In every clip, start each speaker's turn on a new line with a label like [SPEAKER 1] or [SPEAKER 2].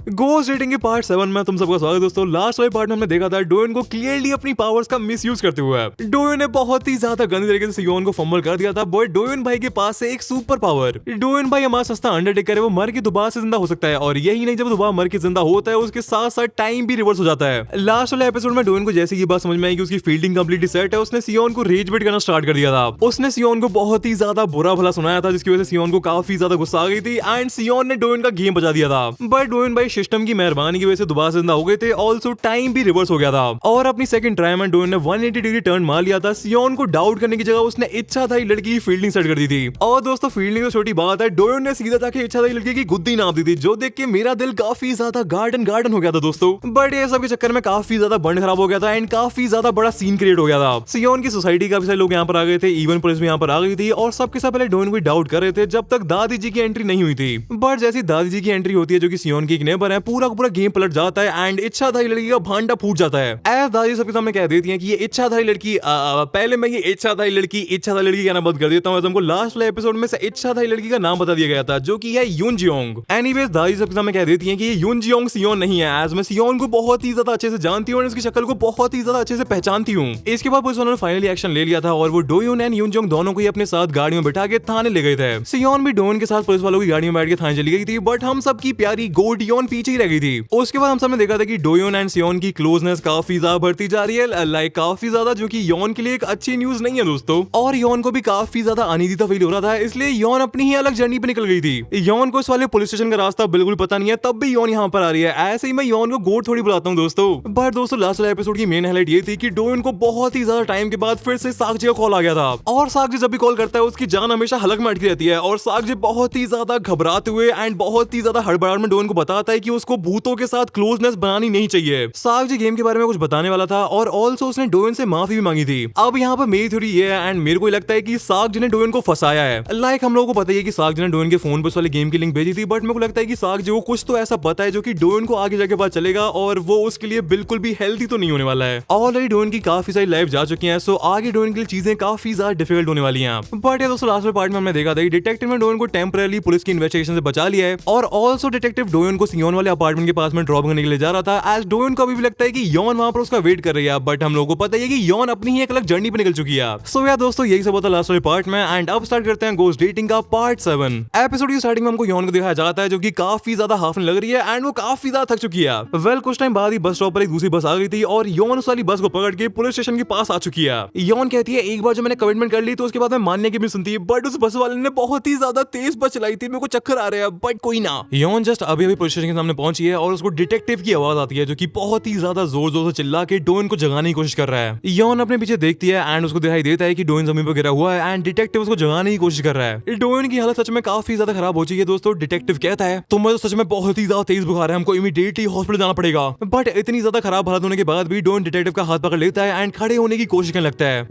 [SPEAKER 1] Ghost rating के part 7 में तुम सबका स्वागत है दोस्तों। लास्ट वाले पार्ट में हमने देखा था डोयन को क्लियरली अपनी पावर्स का मिसयूज करते हुए डोयन ने बहुत ही ज्यादा गंदे तरीके से सियोन को फंबल कर दिया था। बट डोयन भाई के पास से एक सुपर पावर, डोयन भाई हमारा सस्ता अंडरटेकर है, वो मर के दोबारा से जिंदा हो सकता है। और यही नहीं, जब दोबारा मर के जिंदा होता है उसके साथ साथ टाइम भी रिवर्स हो जाता है। लास्ट वाले एपिसोड में डोयन को जैसे ये बात समझ में आई कि उसकी फील्डिंग कंप्लीटली सेट है, उसने सियोन को रेज बेट करना स्टार्ट कर दिया था। उसने सियोन को बहुत ही ज्यादा बुरा भला सुनाया था, जिसकी वजह से सियोन को काफी ज्यादा गुस्सा आ गई थी एंड सियोन ने डोयन का गेम बचा दिया था। बट डोयन भाई सिस्टम की मेहरबानी की वजह से दोबारा जिंदा हो गए थे। ऑल्सो टाइम भी रिवर्स हो गया था और अपनी सेकंड ट्राई में डोयन ने 180 डिग्री टर्न मार लिया था। सियोन को डाउट करने की जगह उसने इच्छाधारी लड़की की फील्डिंग सेट कर दी थी। और दोस्तों फील्डिंग तो छोटी बात है, डोयन ने सीधा जाके इच्छाधारी लड़की की गुद्दी नाप दी थी, जो देख के मेरा दिल काफी ज्यादा गार्डन हो गया था दोस्तों। बट ये सब के चक्कर में काफी ज्यादा बंड खराब हो गया था एंड काफी ज्यादा बड़ा सीन क्रिएट हो गया था। सियोन की सोसाइटी काफी सारे लोग यहाँ पर आ गए थे, इवन पुलिस भी यहाँ पर आ गई थी और सबके सब पहले डोयन को डाउट कर रहे थे जब तक दादी जी की एंट्री नहीं हुई थी। बट जैसी दादी जी की एंट्री होती है, जो कि सियोन की एक नेबर है, पूरा का पूरा गेम पलट जाता है एंड इच्छाधारी लड़की का भांडा फूट जाता है। एज दादी सबके सामने कह देती है कि ये इच्छाधारी लड़की, पहले मैं ये इच्छाधारी लड़की कहना बंद कर देता हूँ। तुमको लास्ट वाले एपिसोड में से इच्छाधारी लड़की का नाम बता दिया गया था, जो कि है यून जियोंग। एनीवेज दादी सबके सामने कह देती है कि ये यून जियोंग सियोन नहीं है, एज मैं सियोन को बहुत ही ज्यादा अच्छे से जानती हूँ और इसकी शक्ल को बहुत ही ज्यादा अच्छे से पहचानती हूँ। इसके बाद पुलिस वालों ने फाइनली एक्शन ले लिया था और वो डोयन एंड यून जियोंग दोनों को ही अपने साथ गाड़ी में बिठा के थाने ले गए थे। सियोन भी डोयन के साथ पुलिस वालों की गाड़ी में बैठ के थाने चली गई थी, बट हम सबकी प्यारी गोल्ड योन पीछे ही रह गई थी। उसके बाद हम सबने देखा था कि डोयन एंड सियोन की क्लोजनेस काफी ज्यादा बढ़ती जा रही है, लाइक काफी ज्यादा, जो कि योन के लिए एक अच्छी न्यूज नहीं है दोस्तों। और योन को भी काफी ज्यादा अनिदिता फील हो रहा था, इसलिए योन अपनी ही अलग जर्नी पे निकल गई थी। योन को इस वाले पुलिस स्टेशन का रास्ता बिल्कुल पता नहीं है, तब भी योन यहाँ पर आ रही है। ऐसे ही मैं योन को गोड थोड़ी बुलाता हूँ दोस्तों। बट दोस्तों लास्ट वाले एपिसोड की मेन हाईलाइट ये थी कि डोयन को बहुत ही ज्यादा टाइम के बाद फिर से सागजी का कॉल आ गया था। और सागजी जब भी कॉल करता है उसकी जान हमेशा हलक में अटकी रहती है और सागजी बहुत ही ज्यादा घबराते हुए एंड बहुत ही ज्यादा हड़बड़ाहट में डोयन को बताता है कि उसको भूतों के साथ क्लोजनेस बनानी नहीं चाहिए। सागजी गेम के बारे में कुछ बताने वाला था और ऑल्सो उसने डोयन से माफी भी मांगी थी। अब यहाँ पर मेरी थ्योरी ये है एंड मेरे को लगता है कि सागजी ने डोयन को फंसाया है। लाइक हम लोगों को पता है कि सागजी ने डोयन के फोन पर उस वाले गेम की लिंक भेजी थी, बट मेरे को लगता है कि सागजी को कुछ तो ऐसा पता है जो कि डोयन को आगे जाके पता चलेगा और वो उसके लिए बिल्कुल भी हेल्थी तो नहीं होने वाला है। ऑलरेडी डोयन की काफी सारी लाइफ जा चुकी है, सो आगे डोयन के लिए चीजें काफी ज्यादा डिफिकल्ट होने वाली हैं। बट दोस्तों लास्ट पार्ट में हमने देखा था डिटेक्टिव ने डोयन को टेम्परेरी पुलिस की इन्वेस्टिगेशन से बचा लिया है और ऑल्सो डिटेक्टिव डोयन को सियोन वाले अपार्टमेंट के पास में ड्रॉप करने के लिए जा रहा था। एज डोयन को अभी भी लगता है कि योन वहां पर उसका वेट कर रही है, बट हम लोगों को पता है कि योन अपनी ही एक अलग जर्नी पे निकल चुकी है। सो यार दोस्तों यही सब होता है लास्ट वाले पार्ट में एंड अब स्टार्ट करते हैं गोस्ट डेटिंग का पार्ट 7। एपिसोड की स्टार्टिंग में हमको योन को दिखाया जाता है, जो कि काफी ज्यादा हाफन लग रही है एंड वो काफी ज्यादा थक चुकी है। वेल कुछ टाइम बाद ही बस स्टॉप पर एक दूसरी बस आ गई थी और योन उस वाली बस को पकड़ के पुलिस स्टेशन के पास आ चुकी है। योन कहती है एक बार जो मैंने कमिटमेंट कर ली तो उसके बाद मैं मानने की भी सुनती है, बट उस बस वाले ने बहुत ही ज्यादा तेज बस चलाई थी, मेरे को चक्कर आ रहे हैं, बट कोई ना। योन जस्ट अभी अभी पुलिस स्टेशन के सामने पहुंची है और उसको डिटेक्टिव की आवाज आती है, जो कि बहुत ही ज्यादा जोर जोर से चिल्ला के डोयन को जगाने की कोशिश कर रहा है। योन अपने पीछे देखती है एंड उसको दिखाई देता है कि डोयन जमीन पर गिरा हुआ है एंड डिटेक्टिव उसको जगाने की कोशिश कर रहा है। डोयन की हालत सच में काफी ज्यादा खराब हो चुकी है दोस्तों। डिटेक्टिव कहता है तुम्हें तो सच में बहुत ही ज्यादा तेज बुखार है, हमको इमीडिएटली हॉस्पिटल जाना पड़ेगा। बट इतनी ज्यादा खराब हालत होने के बाद भी डोयन डिटेक्टिव का हाथ पकड़ लेता है एंड खड़े होने की कोशिश करने लगता है।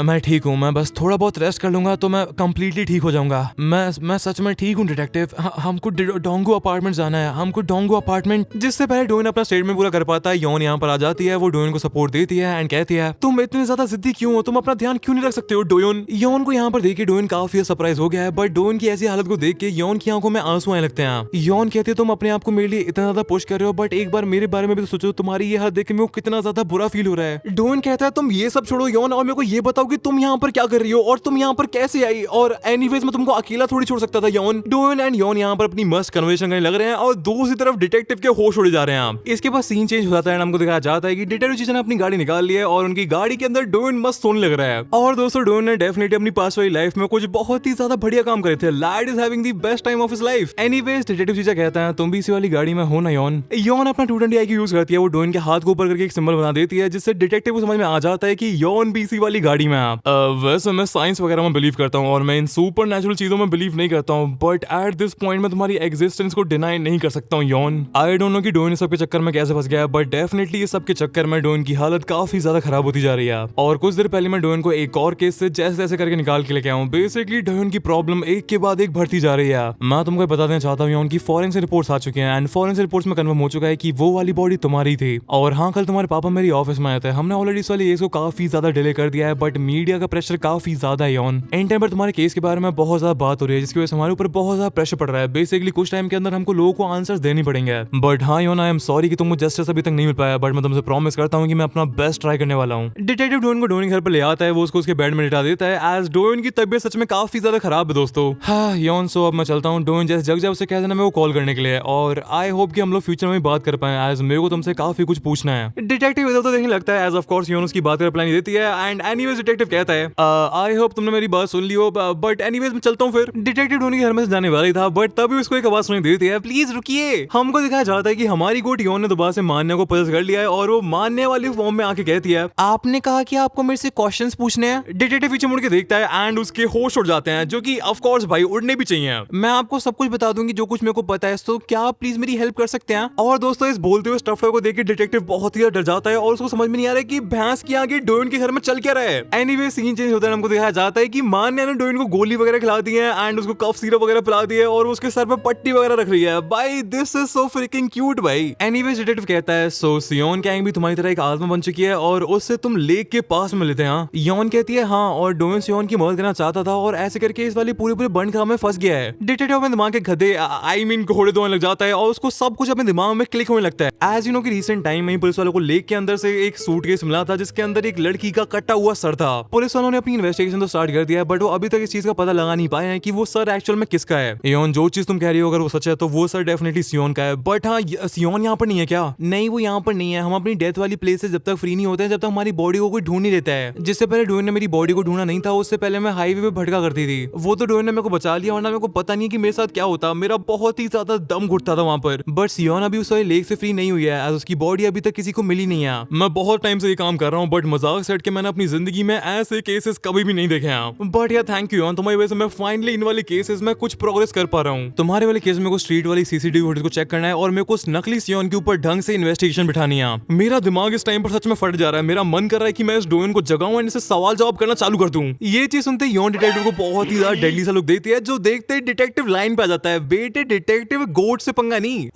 [SPEAKER 1] मैं ठीक हूँ, मैं बस थोड़ा बहुत रेस्ट कर लूंगा तो मैं कंप्लीटली ठीक हो जाऊंगा। मैं सच में ठीक हूँ डिटेक्टिव, हमको डोंगो अपार्टमेंट जाना है, हमको डोंगो अपार्टमेंट। जिससे पहले डोयन अपना स्टेटमेंट पूरा कर पाता है, योन यहाँ पर आ जाती है, वो डोयन को सपोर्ट देती है एंड कहती है तुम इतने ज्यादा जिद्दी क्यों हो, तुम अपना ध्यान क्यों नहीं रख सकते हो डोयन। योन को यहाँ पर देख के डोयन काफी सरप्राइज हो गया है, बट डोयन की ऐसी हालत को देख के योन की आंखों में आंसू आने लगते हैं। योन कहते तुम अपने आप को मेरे लिए इतना ज्यादा पुश कर रहे हो, बट एक बार मेरे बारे में भी तो सोचो, तुम्हारी ये हालत देख के मेरे को कितना ज्यादा बुरा फील हो रहा है। डोयन कहता है तुम ये सब छोड़ो योन और मेरे को ये बताओ कि तुम यहाँ पर क्या कर रही हो और तुम यहाँ पर कैसे आई, और एनीवेज मैं तुमको अकेला थोड़ी छोड़ सकता था योन। डोयन एंड योन यहाँ पर अपनी मस्त कन्वर्सेशन करने लग रहे हैं और दूसरी तरफ डिटेक्टिव के होश उड़ जा रहे हैं। इसके बाद सीन चेंज हो जाता है, हमको दिखाया जाता है कि डिटेक्टिव चीज ने अपनी गाड़ी निकाल ली है और उनकी गाड़ी के अंदर डोयन मस्त सोने लग रहा है। और दोस्तों डोयन ने डेफिनेटली अपनी पास वाली लाइफ में कुछ बहुत ही ज्यादा बढ़िया काम करे थे। Lad is having the best time of his life. Anyways detective चीजा कहता है तुम भी इसी वाली गाड़ी में हो ना योन। योन अपना 220i की यूज करती है, वो डोयन के हाथ को ऊपर करके एक सिंबल बना देती है, जिससे डिटेक्टिव को समझ में आ जाता है कि योन भी इसी वाली गाड़ी में है। वैसे मैं साइंस वगैरह में बिलीव करता हूँ और मैं इन सुपर नेचुरल चीजों में बिलीव नहीं करता हूँ, बट एट दिस पॉइंट में तुम्हारी एग्जिस्टेंस को डिनाई नहीं कर सकता हूँ योन। आई डोंट नो कि डोयन सब के चक्कर में कैसे फंस गया, बट डेफिनेटली इस सब के चक्कर में डोयन की हालत काफी ज्यादा खराब होती जा रही है। और कुछ देर पहले मैं डोयन को एक और केस से जैसे तैसे करके निकाल के लेके आऊँ। बेसिकली डोयन की प्रॉब्लम एक के बाद एक बढ़ती जा रही है। मैं तुमको बता देना चाहता हूँ उनकी फॉरेंसिक रिपोर्ट्स आ चुकी हैं एंड फॉरेंसिक रिपोर्ट्स में कन्फर्म हो चुका है कि वो वाली बॉडी तुम्हारी थी। और हाँ कल तुम्हारे पापा मेरी ऑफिस में आए थे, हमने ऑलरेडी इस वाले केस को काफी ज्यादा डिले कर दिया है, बट मीडिया का प्रेशर काफी ज्यादा है ऑन। इन टाइम पर तुम्हारे केस के बारे में बहुत ज्यादा बात हो रही है, जिसकी वजह से हमारे ऊपर बहुत ज्यादा प्रेशर पड़ रहा है। बेसिकली कुछ टाइम के अंदर हमको लोगों को आंसर्स देनी पड़ेंगे। बट हाँ योन, आई एम सॉरी कि तुमको जस्टिस अभी तक नहीं मिल पाया, बट मैं तुमसे प्रॉमिस करता हूँ कि मैं अपना बेस्ट ट्राई करने वाला हूँ। डिटेक्टिव डोयन को डोयन घर पर ले आता है, वो उसके बेड में लिटा देता है एज डोयन की तबीयत सच में काफी ज्यादा खराब है दोस्तों। हाँ योन, सो अब मैं चलता हूँ। डोयन जैसे जग जाए उसे कह देना मैं वो कॉल करने के लिए, और आई होप कि हम लोग फ्यूचर में बात कर पाए एज मेरे को तुमसे काफी कुछ पूछना है। डिटेक्टिव इधर तो देखने लगता है एज ऑफ कोर्स योन उसकी बात कर प्लान देती है एंड एनीवेज डिटेक्टिव कहता है आई होप तुमने मेरी बात सुन ली हो, बट एनीवेज मैं चलता हूँ फिर। डिटेक्टिव डोयन के घर में से जाने वाला ही था, बट तभी उसको एक आवाज सुनाई देती है, प्लीज रुकिए। हमको दिखाया जाता है कि हमारी गोट योन ने दोबारा से मान्य को पसंद कर लिया है और वो मान्य वाली फॉर्म में आके कहती है आपने कहा कि आपको मेरे से क्वेश्चंस पूछने हैं। डिटेक्टिव पीछे मुड़ के देखता है एंड उसके होश उड़ जाते हैं, जो कि ऑफ कोर्स भाई उड़ने भी चाहिए। मैं आपको सब कुछ बता दूंगी जो कुछ मेरे को पता है, तो क्या आप प्लीज मेरी हेल्प कर सकते हैं। और दोस्तों इस बोलते हुए स्टफ टॉय को देख के डिटेक्टिव बहुत ही डर जाता है और उसको समझ में नहीं आ रहा है कि भैंस के आगे डोयन के घर में चल क्या रहा है। एनीवे सीन चेंज होता है, हमको दिखाया जाता है कि मान्या ने डोयन को गोली वगैरह खिला दी है एंड उसको कफ सिरप वगैरह पिला दी है और उसके सर पे पट्टी वगैरह रख रही है। भाई this is so fricking cute भाई। एनीवे डिटेक्टिव कहता है सो सियोन गैंग भी तुम्हारी तरह एक आत्मा बन चुकी है और उससे तुम लेक के पास में लेते हैं। योन कहती है हाँ, और डोयन सियोन की मदद करना चाहता था और ऐसे करके इस वाली पूरे बंद काम में फंस गया है। डिटेक्टिव अपने दिमाग के गधे आई मीन घोड़े दौड़ने लग जाता है और उसको सब कुछ अपने दिमाग में क्लिक होने लगता है। एज यू नो कि रिसेंट टाइम में पुलिस वालों को लेक के अंदर से एक सूटकेस मिला था जिसके अंदर एक लड़की का कटा हुआ सर था। पुलिस वालों ने अपनी इन्वेस्टिगेशन तो स्टार्ट कर दिया है, बट वो अभी तक इस चीज का पता लगा नहीं पाए हैं कि वो सर एक्चुअल में किसका है। योन जो चीज तुम कह रही हो अगर वो सच है तो वो सर डेफिनेटली सियोन का है, बट हाँ सियोन यहाँ पर नहीं है क्या? नहीं वो यहाँ पर नहीं है। हम अपनी डेथ वाली प्लेस से जब तक फ्री नहीं होते हैं, जब तक हमारी बॉडी को कोई ढूंढ नहीं लेता है। जिससे पहले डोयन ने मेरी बॉडी को ढूंढा नहीं था, उससे पहले मैं हाईवे पे भटका करती थी। वो तो डोयन ने मेरे को बचा लिया, वरना मेरे को पता नहीं कि मेरे साथ क्या होता। मेरा बहुत ही ज्यादा दम घुटता था वहां पर। बट सियोन अभी उस लेक से फ्री नहीं हुई है, एज उसकी बॉडी अभी तक किसी को मिली नहीं है। मैं बहुत टाइम से ये काम कर रहा हूँ, बट मजाक सेट के मैंने अपनी जिंदगी में ऐसे केसेस कभी भी नहीं देखे हैं। बट यार थैंक यू, तुम्हारी वजह से मैं फाइनली इन वाले केसेस में कुछ प्रोग्रेस कर पा रहा हूँ। तुम्हारे वाले केस में को स्ट्रीट वाली सीसीटीवी फुटेज को चेक करना है और मेरे को उस नकली सियोन के ऊपर ढंग से इन्वेस्टिगेशन बिठानी है। मेरा दिमाग इस टाइम पर सच में फट जा रहा है। मेरा मन कर रहा है कि मैं इस डोयन को जगाऊं एंड इसे सवाल जवाब करना चालू कर दूं। ये चीज सुनते ही योन डिटेक्टिव को बहुत ही ज्यादा डेडली सा लुक देती है, जो देखते ही डिटेक्टिव लाइन पे आ जाता है, बेटे डिटेक्टिव गोट से पंगा नहीं।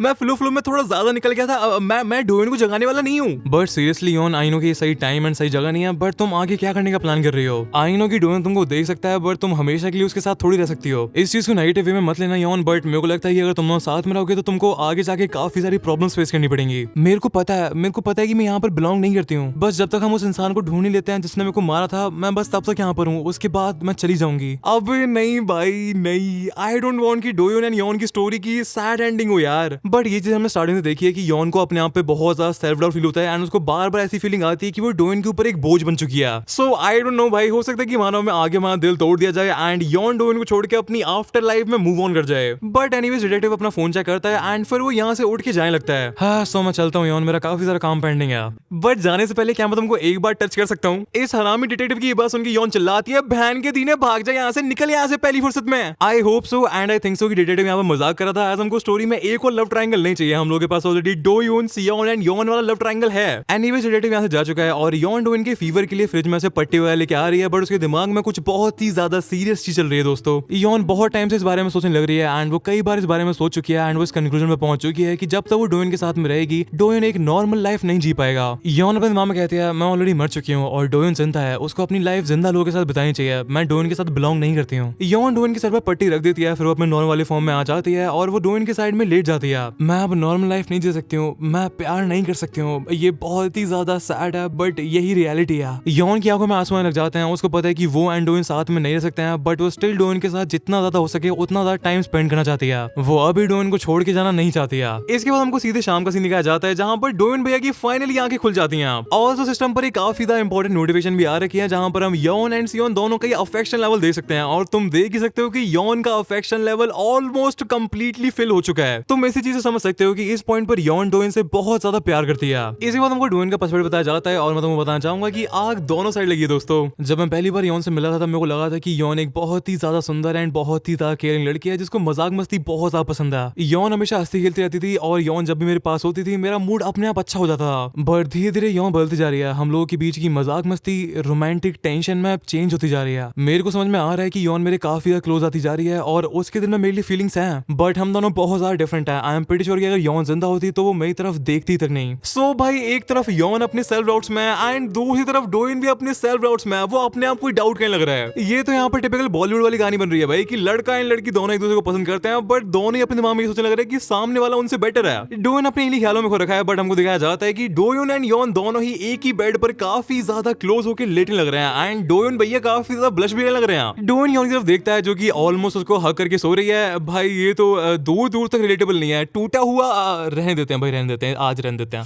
[SPEAKER 1] मैं फ्लो में थोड़ा ज्यादा निकल गया था। मैं डोयन को जगाने वाला नहीं हूँ। But seriously Yoon, I know कि ये सही टाइम एंड सही जगह नहीं है, बट तुम आगे क्या करने का प्लान कर रही हो? आई नो कि डोयन तुमको देख सकता है, बट तुम हमेशा के लिए उसके साथ थोड़ी रह सकती हो। इस चीज को नेगेटिव वे में मत लेना योन, बट मेरे को लगता है कि अगर तुम साथ में रहोगे तो तुमको आगे जाके काफी सारी प्रॉब्लम्स फेस करनी पड़ेंगी। मेरे को पता है कि मैं यहाँ पर बिलोंग नहीं करती हूँ। बस जब तक हम उस इंसान को ढूंढ ही लेते हैं जिसने मेरे को मारा था, मैं बस तब तक यहाँ पर हूँ। उसके बाद मैं चली जाऊंगी। अब नहीं भाई नहीं, आई डोंट वांट कि डोयन एंड योन की स्टोरी की सैड एंडिंग हो यार। बट ये चीज हमने स्टार्टिंग से देखी है कि योन को अपने आप पे बहुत ज्यादा सेल्फ डाउट फील होता है एंड उसको बार बार ऐसी फीलिंग आती है कि वो डोयन के ऊपर एक बोझ बन चुकी है। सो आई डोंट नो भाई, हो सकता है कि मानव में आगे हमारा दिल तोड़ दिया जाए एंड योन डोयन को छोड़ के अपनी आफ्टर लाइफ में मूव ऑन कर जाए। बट एनीवेज डिटेक्टिव अपना फोन चेक करता है एंड फिर वो यहाँ से उठ के जाने लगता है। हाँ सो मैं चलता हूँ योन, मेरा काफी सारा काम पेंडिंग है। बट जाने से पहले क्या मैं तुमको एक बार टच कर सकता हूँ? इस हरामी डिटेक्टिव की ये बात सुन के योन चिल्लाती है, बहन के दीने भाग जा यहाँ से, निकल यहाँ से पहली फुर्सत में। I hope so and I think so कि डिटेक्टिव यहाँ पर मजाक कर रहा था, एज हमको स्टोरी में एक और लव ट्रायंगल नहीं चाहिए। हम लोग के पास ऑलरेडी डोयन, सियोन एंड योन वाला लव ट्रायंगल है। एनीवेज डिटेक्टिव यहाँ से जा चुका है और योन डोयन के फीवर के लिए फ्रिज में से पट्टी वगैरह लेके आ रही है, बट उसके दिमाग में कुछ बहुत ही ज्यादा सीरियस चीज चल रही है दोस्तों। योन बहुत टाइम से इस बारे में सोचने लग रही है एंड वो कई बार इस बारे में सोच चुकी है एंड वो इस कंक्लूजन में पहुंच चुकी है कि जब तक वो डोयन के साथ में रहेगी, डोयन एक नॉर्मल लाइफ नहीं जी पाएगा। योन अपने दिमाग में कहती है मैं ऑलरेडी मर चुकी हूँ और डोयन जिंदा है, उसको अपनी लाइफ जिंदा लोगों के साथ बितानी चाहिए। मैं डोयन के साथ बिलोंग नहीं करती हूँ। योन डोयन के सर पर पट्टी रख देती है, फिर वो अपने नॉर्मल वाले फॉर्म में आ जाती है और वो डोयन के साइड में लेट जाती है। मैं अब नॉर्मल लाइफ नहीं जी सकती हूँ, मैं प्यार नहीं कर सकती हूँ। ये बहुत ही ज्यादा सैड है, बट यही रियलिटी है। योन की आंखों में आंसू आने लग जाते हैं। उसको पता है कि वो एंड डोयन साथ में नहीं रह सकते हैं, बट वो स्टिल डोयन के साथ जितना ज्यादा हो सके उतना ज्यादा टाइम स्पेंड करना चाहती है। वो अभी डोयन को छोड़ के जाना नहीं चाहती है। इसके बाद हमको सीधे शाम का सीन दिखाया जाता है, जहाँ पर डोयन भैया की फाइनली आंखें खुल जाती हैं। ऑल्सो सिस्टम पर एक काफी ज्यादा इंपॉर्टेंट नोटिफिकेशन भी आ रखी है, जहाँ पर हम योन एंड सियोन दोनों का अफेक्शन लेवल देख सकते हैं। और तुम देख ही सकते हो कि योन का affection level almost completely fill हो चुका है। तुम इसी चीज से समझ सकते हो कि इस पॉइंट पर योन डोयन से बहुत ज्यादा प्यार करती है। इसके बाद हमको डोयन का पासवर्ड बताया जाता है और मैं तुमको बताना चाहूंगा कि आग दोनों साइड लगी है दोस्तों। जब मैं पहली बार योन से मिला था तब मेरे को लगा था कि योन एक बहुत ही ज्यादा सुंदर एंड बहुत ही ज्यादा केयरिंग लड़की है जिसको मजाक मस्ती बहुत ज्यादा पसंद है। योन हमेशा हंसती खेलती रहती थी और योन जब भी मेरे पास होती थी मेरा मूड अपने आप अच्छा हो जाता था। बट धीरे धीरे योन बदलती जा रही है। हम लोगों के बीच की मजाक मस्ती रोमांटिक टेंशन में चेंज होती जा रही है। मेरे को समझ में आ रहा है कि योन मेरे काफी ज्यादा क्लोज आती जा रही है और उसके दिल में मेरे लिए फीलिंग्स हैं, बट हम दोनों बहुत ज्यादा डिफरेंट है। आई एम प्रीटी श्योर कि अगर योन जिंदा होती तो वो मेरी तरफ देखती तक नहीं। सो भाई एक तरफ योन अपने सेल्फ डाउट्स में एंड दूसरी तरफ डोयन भी अपने सेल्फ डाउट्स में। वो अपने आप को डाउट करने लग रहा है। ये तो यहाँ पर टिपिकल बॉलीवुड वाली कहानी बन रही है भाई कि लड़का एंड लड़की दोनों एक दूसरे को पसंद करते हैं, बट दोनों ही अपने दिमाग में ये सोचने लग रहा है कि सामने वाला उनसे बेटर है। डोयन अपने इन्हीं ख्यालों में खो रखा है, बट हमको दिखाया जाता है कि डोयन एंड यॉन दोनों ही एक ही बेड पर काफी ज्यादा क्लोज होकर लेटने लग रहे हैं एंड डोयन भैया काफी ज्यादा ब्लश भी लग रहे हैं। डोयन यॉन की तरफ देखता है जो कि ऑलमोस्ट उसको हक करके सो रही है। भाई ये तो दूर दूर तक रिलेटेबल नहीं है, टूटा हुआ रहने देते हैं भाई, रहने देते हैं, आज रहने देते हैं।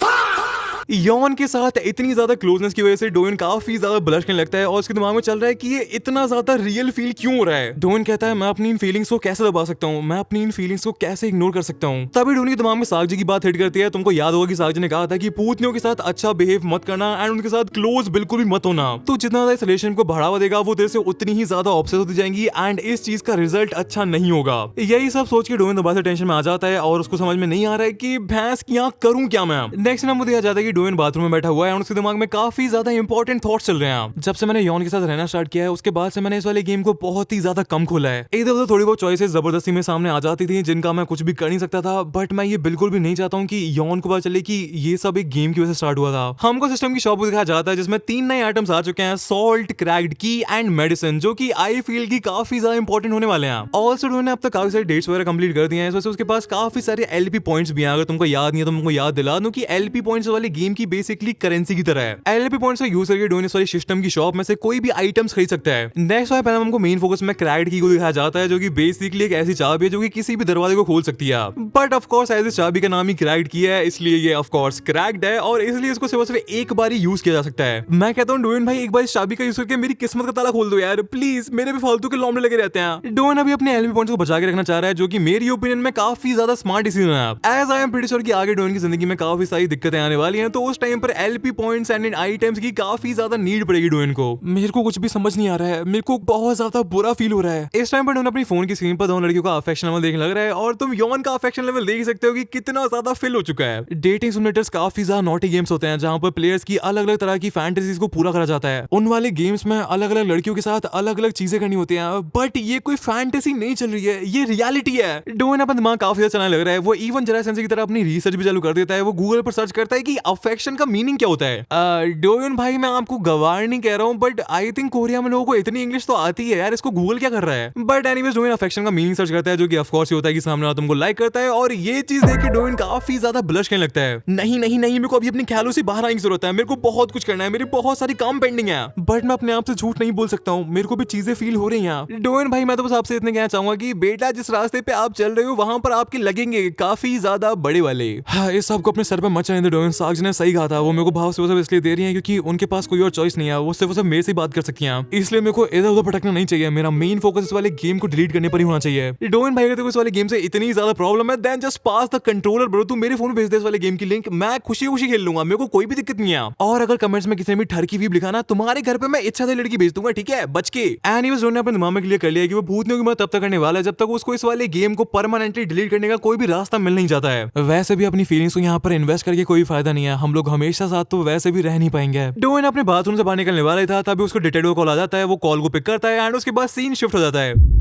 [SPEAKER 1] यॉन के साथ इतनी ज्यादा क्लोजनेस की वजह से डोयन काफी ज्यादा ब्लश करने लगता है और उसके दिमाग में चल रहा है कि ये इतना ज्यादा रियल फील क्यों हो रहा है। डोयन कहता है मैं अपनी इन फीलिंग्स को कैसे दबा सकता हूँ, मैं अपनी इन फीलिंग्स को कैसे इग्नोर कर सकता हूँ। तभी डोयन के दिमाग में सागजी की बात हिट करती है। तुमको याद होगा कि सागजी ने कहा था कि पूतनियों के साथ अच्छा बिहेव मत करना एंड उनके साथ क्लोज बिल्कुल भी मत होना। तो जितना ज्यादा इस रिलेशन को बढ़ावा देगा वो तेरे से उतनी ही ज्यादा ऑब्सेस होती जाएंगी एंड इस चीज का रिजल्ट अच्छा नहीं होगा। यही सब सोच के डोयन दोबारा से टेंशन में आ जाता है और उसको समझ में नहीं आ रहा है कि भैंस की आंख करूं क्या मैं। नेक्स्ट नंबर दिया जाता है कि डोयन बाथरूम में बैठा हुआ है और उसके दिमाग में काफी ज्यादा इंपॉर्टेंट थॉट्स चल रहे हैं। जब से मैंने यॉन के साथ रहना स्टार्ट किया है उसके बाद से मैंने इस वाले गेम को बहुत ही ज्यादा कम खोला है। इधर उधर थोड़ी बहुत चॉइसेस जबरदस्ती में सामने आ जाती थी जिनका मैं कुछ भी कर नहीं सकता था, बट मैं ये बिल्कुल भी नहीं चाहता हूँ कि यॉन को पता चले कि ये सब एक गेम की वजह से स्टार्ट हुआ था। हमको सिस्टम की शॉप को दिखाया जाता है जिसमें 3 नए आइटम्स आ चुके हैं, सॉल्ट, क्रैक्ड की एंड मेडिसिन, जो कि आई फील की काफी ज्यादा इंपॉर्टेंट होने वाले हैं। ऑल्सो उन्होंने अब तक काफी सारे डेट्स वगैरह कंप्लीट कर दिए हैं, इस वजह से उसके पास काफी सारे एलपी पॉइंट्स भी हैं। अगर तुमको याद नहीं है तो तुमको याद दिला दूं कि एलपी पॉइंट्स वाले गेम की बेसिकली करेंसी की तरह है। एलपी पॉइंट्स का यूज करके डोयन इस वाली सिस्टम की शॉप में से कोई भी आइटम्स खरीद सकता है। नेक्स्ट वाले पैनल हमको मेन फोकस में क्रैक्ड की को दिखाया जाता है जो कि बेसिकली एक ऐसी चाबी है जो कि किसी भी दरवाजे को खोल सकती है। बट ऑफ कोर्स एज इस चाबी का नाम ही क्रैक्ड की है इसलिए ये ऑफ कोर्स क्रैक्ड है और इसलिए इसको सिर्फ एक बार ही यूज किया जा सकता है। मैं कहता हूँ डोयन भाई एक बार इस चाबी का यूज करके मेरी किस्मत का ताला खोल दो यार प्लीज, मेरे भी फालतू के लॉम्बे लगे रहते हैं। डोयन अभी अपने एलपी पॉइंट्स को बचा के रखना चाह रहा है जो कि मेरी ओपिनियन में काफी ज्यादा स्मार्ट डिसीजन है। As I am pretty sure कि आगे डोयन की जिंदगी में काफी सारी दिक्कतें आने वाली हैं, तो उस टाइम पर एलपी पॉइंट्स एंड आइटम्स की काफी ज्यादा नीड पड़ेगी डोयन को। मेरे को कुछ भी समझ नहीं आ रहा है, मेरे को बहुत ज्यादा बुरा फील हो रहा है। इस टाइम पर डोयन अपनी फोन की स्क्रीन पर दोनों लड़कियों का अफेक्शन लेवल देखने लग रहा है और तुम यॉन का अफेक्शन लेवल देख सकते हो कि कितना ज्यादा फिल हो चुका है। डेटिंग सिमुलेटर्स काफी ज्यादा नॉटी गेम्स होते हैं जहां पर प्लेयर्स की अलग अलग तरह की फैंटेसीज को पूरा करा जाता है। उन वाले गेम्स में अलग अलग लड़कियों के साथ अलग अलग चीजें करनी होती हैं, बट ये कोई फैंटेसी नहीं चल रही है, ये रियलिटी है। डोयन अपना दिमाग काफी ज्यादा चलाने लग रहा है। वो इवन जरा सेंस की तरह अपनी रिसर्च भी चालू कर देता है। वो गूगल पर सर्च करता है कि अफेक्शन का मीनिंग क्या होता है। डोयन भाई मैं आपको गवार नहीं कह रहा हूँ, बट आई थिंक कोरिया में लोगों को इतनी इंग्लिश तो आती है यार, इसको गूगल क्या कर रहा है। बट एनीवेज डोयन अफेक्शन का मीनिंग सर्च करता है जो कि ऑफ कोर्स ये होता है कि सामने वाला तुमको लाइक करता है और ये चीज देख के डोयन काफी ज्यादा ब्लश करने लगता है। नहीं नहीं नहीं, मेरे को अभी अपने ख्यालों से बाहर आने की जरूरत है, मेरे को बहुत कुछ करना है, मेरे बहुत सारी काम पेंडिंग है, बट मैं अपने आप से झूठ नहीं बोल सकता हूँ, मेरे को भी चीजें फील हो रही हैं। डोयन भाई मैं तो बस आपसे इतने कहना चाहूंगा कि बेटा जिस रास्ते पे आप चल रहे हो वहां पर आपके लगेंगे काफी ज्यादा बड़े वाले। हाँ, इस सब को अपने सर पे मत चढ़ने दो डोयन, सागजी ने सही कहा था। वो मेरे को भाव से वो सब इसलिए दे रही है क्योंकि उनके पास कोई और चॉइस नहीं है, वो सिर्फ मेरे से बात कर सकती हैं, इसलिए मेरे को इधर उधर भटकना नहीं चाहिए। मेरा मेन फोकस इस वाले गेम को डिलीट करने पर ही होना चाहिए। डोयन भाई अगर इस वाले गेम से इतनी ज्यादा प्रॉब्लम है then just pass the controller bro, तू मेरे फोन में भेज दे इस वाले गेम की लिंक, मैं खुशी खुशी खेल लूंगा, मेरे को कोई भी दिक्कत नहीं है। और अगर कमेंट्स में किसी ने भी ठरकी वीप लिखा ना, तुम्हारे घर पे मैं इच्छा से लड़की भेज दूंगा, ठीक है, बच के। एनीवेज डोयन ने अपने दिमाग में क्लियर कर लिया कि वो भूतनियों की मदद तब तक करने वाला है जब तक उसको इस वाले गेम को परमानेंटली डिलीट करने का कोई भी रास्ता मिल नहीं जाता है। वैसे भी अपनी फीलिंग्स को यहाँ पर इन्वेस्ट करके कोई फायदा नहीं है, हम लोग हमेशा साथ तो वैसे भी रह नहीं पाएंगे। डोयन अपने बाथरूम से बाहर निकलने वाला था तभी उसको डिटेक्टिव कॉल आ जाता है। वो कॉल को पिक करता है एंड उसके बाद सीन शिफ्ट हो जाता है।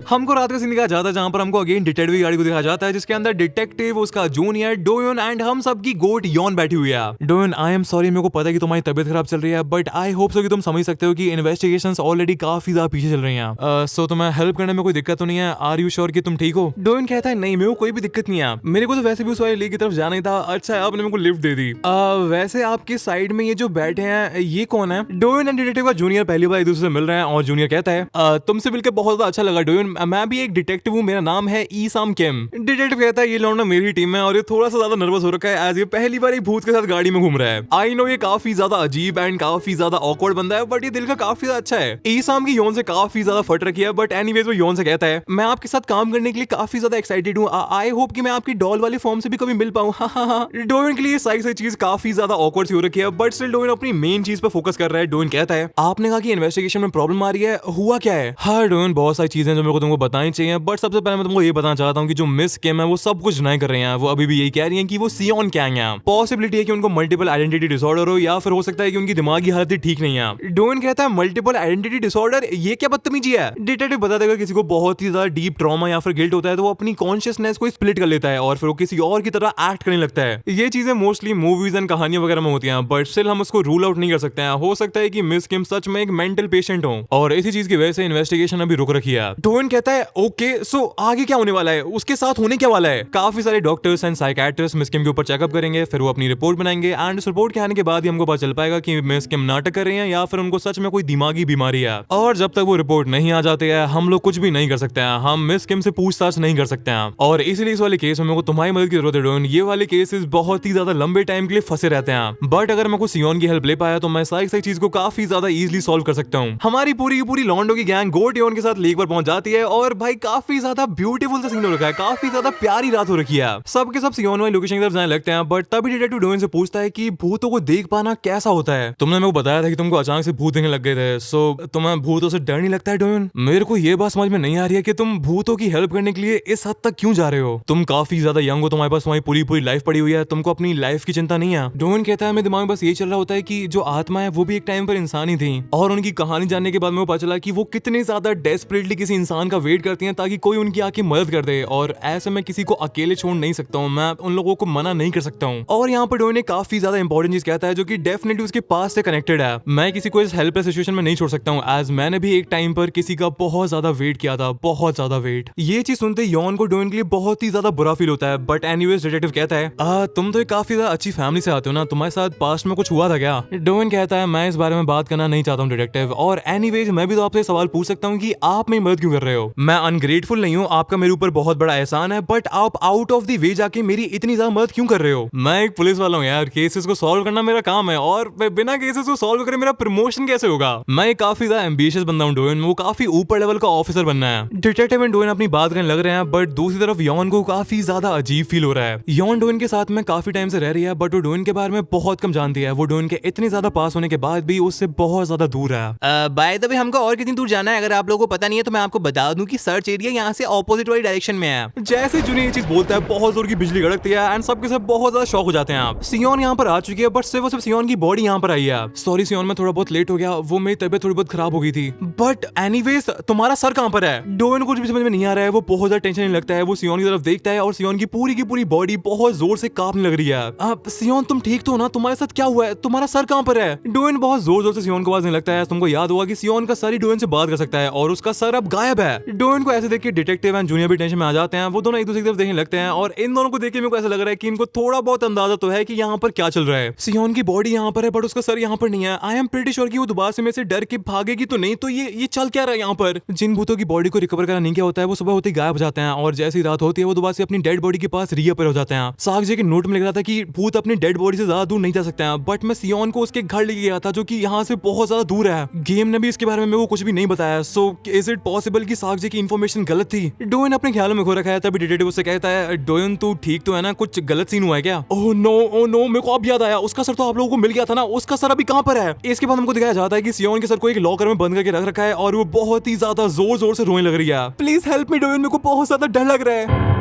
[SPEAKER 1] हमको रात का सीन दिखाया जाता है जहां पर हमको अगेन डिटेक्टिव की गाड़ी को दिखाया जाता है जिसके अंदर डिटेक्टिव, उसका जूनियर, डोयन एंड हम सब की गोट यॉन बैठी हुई है। डोयन आई एम सॉरी, मेरे को पता है कि तुम्हारी तबीयत खराब चल रही है, बट आई होप सो कि तुम समझ सकते हो कि इन्वेस्टिगेशंस ऑलरेडी काफी ज्यादा पीछे चल रही हैं। सो तुम्हें हेल्प करने में कोई दिक्कत तो नहीं है? आर यू श्योर कि तुम ठीक हो? डोयन कहता है नहीं, मेरे को कोई भी दिक्कत नहीं है, मेरे को तो वैसे भी उस वाले लेक की तरफ जाना ही था। अच्छा है आपने मेरे को लिफ्ट दे दी। वैसे आपके साइड में ये जो बैठे हैं ये कौन है? डोयन एंड डिटेक्टिव का जूनियर पहली बार एक दूसरे से मिल रहे हैं और जूनियर कहता है तुमसे मिलकर बहुत ज्यादा अच्छा लगा डोयन, मैं भी एक डिटेक्टिव हूँ, मेरा नाम है ईसाम किम। डिटेक्टिव कहता है ये लौंडा मेरी टीम है और ये थोड़ा सा ज्यादा नर्वस हो रखा है एज ये पहली बार एक भूत के साथ गाड़ी में घूम रहा है। आई नो ये काफी ज्यादा अजीब एंड काफी ज्यादा ऑकवर्ड बंदा है, बट ये दिल का काफी ज्यादा अच्छा है। ईसाम की यौन से काफी ज्यादा फट रखी है, बट एनीवेज वो यौन से कहता है मैं आपके साथ काम करने के लिए काफी ज्यादा एक्साइटेड हूँ, आई होप कि मैं आपकी डॉल वाले फॉर्म से भी कभी मिल पाऊँ। डोयन के लिए सारी सारी चीज काफी ज्यादा ऑकवर्ड सी हो रखी है, बट स्टिल डोयन अपनी मेन चीज पर फोकस कर रहा है। डोयन कहता है आपने कहा कि इन्वेस्टिगेशन में प्रॉब्लम आ रही है, हुआ क्या है? हाँ डोयन, बहुत सारी चीजें जो मेरे को तुमको बतानी चाहिए, बट सबसे पहले मैं तुमको ये बताना चाहता हूँ कि जो मिस किम है वो सब कुछ डिनाई कर रहे हैं। वो अभी भी यही कह रही हैं कि वो सियोन कैंग है। पॉसिबिलिटी है कि उनको मल्टीपल आइडेंटिटी डिसऑर्डर हो या फिर हो सकता है कि उनकी दिमागी हालत ही ठीक नहीं है। डोयन कहता है मल्टीपल आइडेंटिटी डिसऑर्डर, ये क्या बदतमीजी है? डिटेक्टिव बता देगा किसी को बहुत ही ज्यादा डीप ट्रॉमा या फिर गिल्ट होता है तो वो अपनी कॉन्शियसनेस को स्प्लिट कर लेता है और फिर वो किसी और की तरह एक्ट करने लगता है। ये चीजें मोस्टली मूवीज एंड कहानियां वगैरह में होती हैं, बट स्टिल हम उसको रूल आउट नहीं कर सकते हैं। हो सकता है कि मिस किम सच में एक मेंटल पेशेंट हो और इसी चीज की वजह से इन्वेस्टिगेशन अभी रुक रखी है। डोयन डोएन कहता है ओके सो आगे क्या होने वाला है, उसके साथ होने क्या वाला है। काफी सारे डॉक्टर्स एंड साइकियाट्रिस्ट मिस किम के ऊपर चेकअप करेंगे, फिर वो अपनी रिपोर्ट बनाएंगे एंड उस रिपोर्ट के आने के बाद ही हमको पता चल पाएगा कि मिस किम नाटक कर रही हैं या फिर उनको सच में कोई दिमागी बीमारी है। और जब तक वो रिपोर्ट नहीं आ जाती है हम लोग कुछ भी नहीं कर सकते हैं, हम मिस किम से पूछताछ नहीं कर सकते हैं। और इसलिए इस वाले केस में मेरे को तुम्हारी मदद की जरूरत है डोएन। ये वाले केसेस बहुत ही ज्यादा लंबे टाइम के लिए फंसे रहते हैं, बट अगर मैं कुछ सियोन की हेल्प ले पाया तो मैं सारी चीज को काफी ज्यादा इजीली सॉल्व कर सकता हूँ। हमारी पूरी लॉन्डो की गैंग गोट योन के साथ लेक पर पहुंच जाती है और भाई काफी ज्यादा ब्यूटीफुल सा सीन हो रखा है, काफी ज्यादा प्यारी रात हो रखी है। सबके सब सियोन वाली लोकेशन की तरफ जाने लगते हैं, बट तभी डिटेक्टिव डोएन से पूछता है कि भूतों को देख पाना कैसा होता है। तुमने मेरे को बताया था कि तुमको अचानक से भूत देखने लग गए थे, सो तुम्हें भूतों से डर नहीं लगता है डोएन? मेरे को ये बात समझ में नहीं आ रही है कि तुम भूतों की हेल्प करने के लिए इस हद तक क्यों जा रहे हो। तुम काफी ज्यादा यंग हो, तुम्हारे पास तुम्हारी पूरी लाइफ पड़ी हुई है, तुमको अपनी लाइफ की चिंता नहीं है। डोएन कहता है मेरे दिमाग में बस ये चल रहा होता है कि जो आत्मा है वो भी एक टाइम पर इंसान ही थी, और उनकी कहानी जानने के बाद मेरे को पता चला कि वो कितने ज्यादा डेस्परेटली किसी इंसान का वेट करती हैं ताकि कोई उनकी आके मदद कर दे, और ऐसे में किसी को अकेले छोड़ नहीं सकता हूँ, मैं उन लोगों को मना नहीं कर सकता हूँ। और यहाँ पर डोएन ने काफी ज्यादा इंपॉर्टेंट चीज कहता है जो कि डेफिनेटली उसके पास से कनेक्टेड है। मैं किसी को इस हेल्पलेस सिचुएशन में नहीं छोड़ सकता हूँ, एज मैंने भी एक टाइम पर किसी का बहुत ज्यादा वेट किया था, बहुत ज्यादा वेट। ये चीज सुनते यॉन को डोएन के लिए बहुत ही ज्यादा बुरा फील होता है, बट एनीवेज डिटेक्टिव कहता है तुम तो काफी ज्यादा अच्छी फैमिली से आते हो ना, तुम्हारे साथ पास्ट में कुछ हुआ था क्या? डोएन कहता है मैं इस बारे में बात करना नहीं चाहता हूँ डिटेक्टिव, और एनीवेज मैं भी तो आपसे सवाल पूछ सकता हूँ कि आप मेरी मदद क्यों कर रहे हो? मैं अनग्रेटफुल नहीं हूँ, आपका मेरे ऊपर बहुत बड़ा एहसान है, बट आप आउट ऑफ द वे जाके मेरी इतनी ज्यादा मदद क्यों कर रहे हो? मैं एक पुलिस वाला हूँ यार, केसेस को सॉल्व करना मेरा काम है, और बिना केसेस को सॉल्व करे मेरा प्रमोशन कैसे होगा? मैं काफी ज्यादा एम्बिशियस बंदा हूँ डोएन, वो काफी ऊपर लेवल का ऑफिसर बनना है। डिटेक्टिव एंड डोएन अपनी बात करने लग रहे हैं, बट दूसरी तरफ यॉन को काफी ज्यादा अजीब फील हो रहा है। यॉन डोएन के साथ में काफी टाइम से रह रही है, बट वो डोएन के बारे में बहुत कम जानती है। वो डोएन के इतने ज्यादा पास होने के बाद भी उससे बहुत ज्यादा दूर है।
[SPEAKER 2] बाय द वे हमको और कितनी दूर जाना है? अगर आप लोगों को पता नहीं है तो मैं आपको बता दूं कि सर्च एरिया यहाँ से ऑपोजिट वाली डायरेक्शन में है।
[SPEAKER 1] जैसे जूनियर ये चीज बोलता है बहुत जोर की बिजली कड़कती है एंड सबके सब बहुत ज्यादा शॉक हो जाते हैं। आप सियोन यहाँ पर आ चुकी है, बट सिर्फ सियोन की बॉडी यहाँ पर आई है। सॉरी सियोन, मैं थोड़ा बहुत लेट हो गया, वो मेरी तबीयत थोड़ी बहुत खराब हो गई थी। बट एनीवेज तुम्हारा सर कहाँ पर है? डोएन कुछ भी समझ में नहीं आ रहा है, वो बहुत ज्यादा टेंशन नहीं लगता है। वो सियोन की तरफ देखता है और सियोन की पूरी बॉडी बहुत जोर से कांपने लग रही है। अब सियोन तुम ठीक तो हो ना? तुम्हारे साथ क्या हुआ है? तुम्हारा सर कहाँ पर है? डोएन बहुत जोर से सियोन को आवाज नहीं लगता है। तुमको याद होगा कि सियोन का सर ही डोएन से बात कर सकता है, और उसका सर अब गायब है। डोएन को ऐसे देख के डिटेक्टिव एंड जूनियर भी टेंशन में आ जाते हैं। वो दोनों एक दूसरे की तरफ देखने लगते हैं, और इन दोनों को देख के मेरे को ऐसा लग रहा है कि इनको थोड़ा बहुत अंदाजा तो है कि यहाँ पर क्या चल रहा है। सियोन की बॉडी यहाँ पर है, बट उसका सर यहाँ पर नहीं है। आई एम प्रीटी श्योर कि वो दोबारा से मेरे से डर के भागेगी तो नहीं, तो ये चल क्या रहा है यहाँ पर? जिन भूतों की बॉडी को रिकवर करना नहीं क्या होता है, वो सुबह होते ही गायब हो जाते हैं, और जैसी रात होती है वो दोबारा से अपनी डेड बॉडी के पास रीअपीयर हो जाते हैं। सागजे के नोट में लिख रहा था कि भूत अपनी डेड बॉडी से ज्यादा दूर नहीं जा सकते हैं, बट मैं सियोन को उसके घर लेके गया था जो कि यहाँ से बहुत ज्यादा दूर है। गेम ने भी इसके बारे में मेरे को कुछ भी नहीं बताया, सो इज इट पॉसिबल कि सागजे की इन्फॉर्मेशन गलत थी? डोएन अपने ख्यालों में खो रखा है। तभी डिटेक्टिव उससे कहता है डोएन तू ठीक तो है ना? कुछ गलत सीन हुआ है क्या? ओह नो, मेरे को अब याद आया, उसका सर तो आप लोगों को मिल गया था ना, उसका सर अभी कहाँ पर है? इसके बाद हमको दिखाया जाता है कि सियोन के सर को एक लॉकर में बंद करके रख रखा है, और वो बहुत ही ज्यादा जोर से रोने लग रही है। प्लीज हेल्प मी डोएन, मेरे को बहुत ज्यादा डर लग रहा है।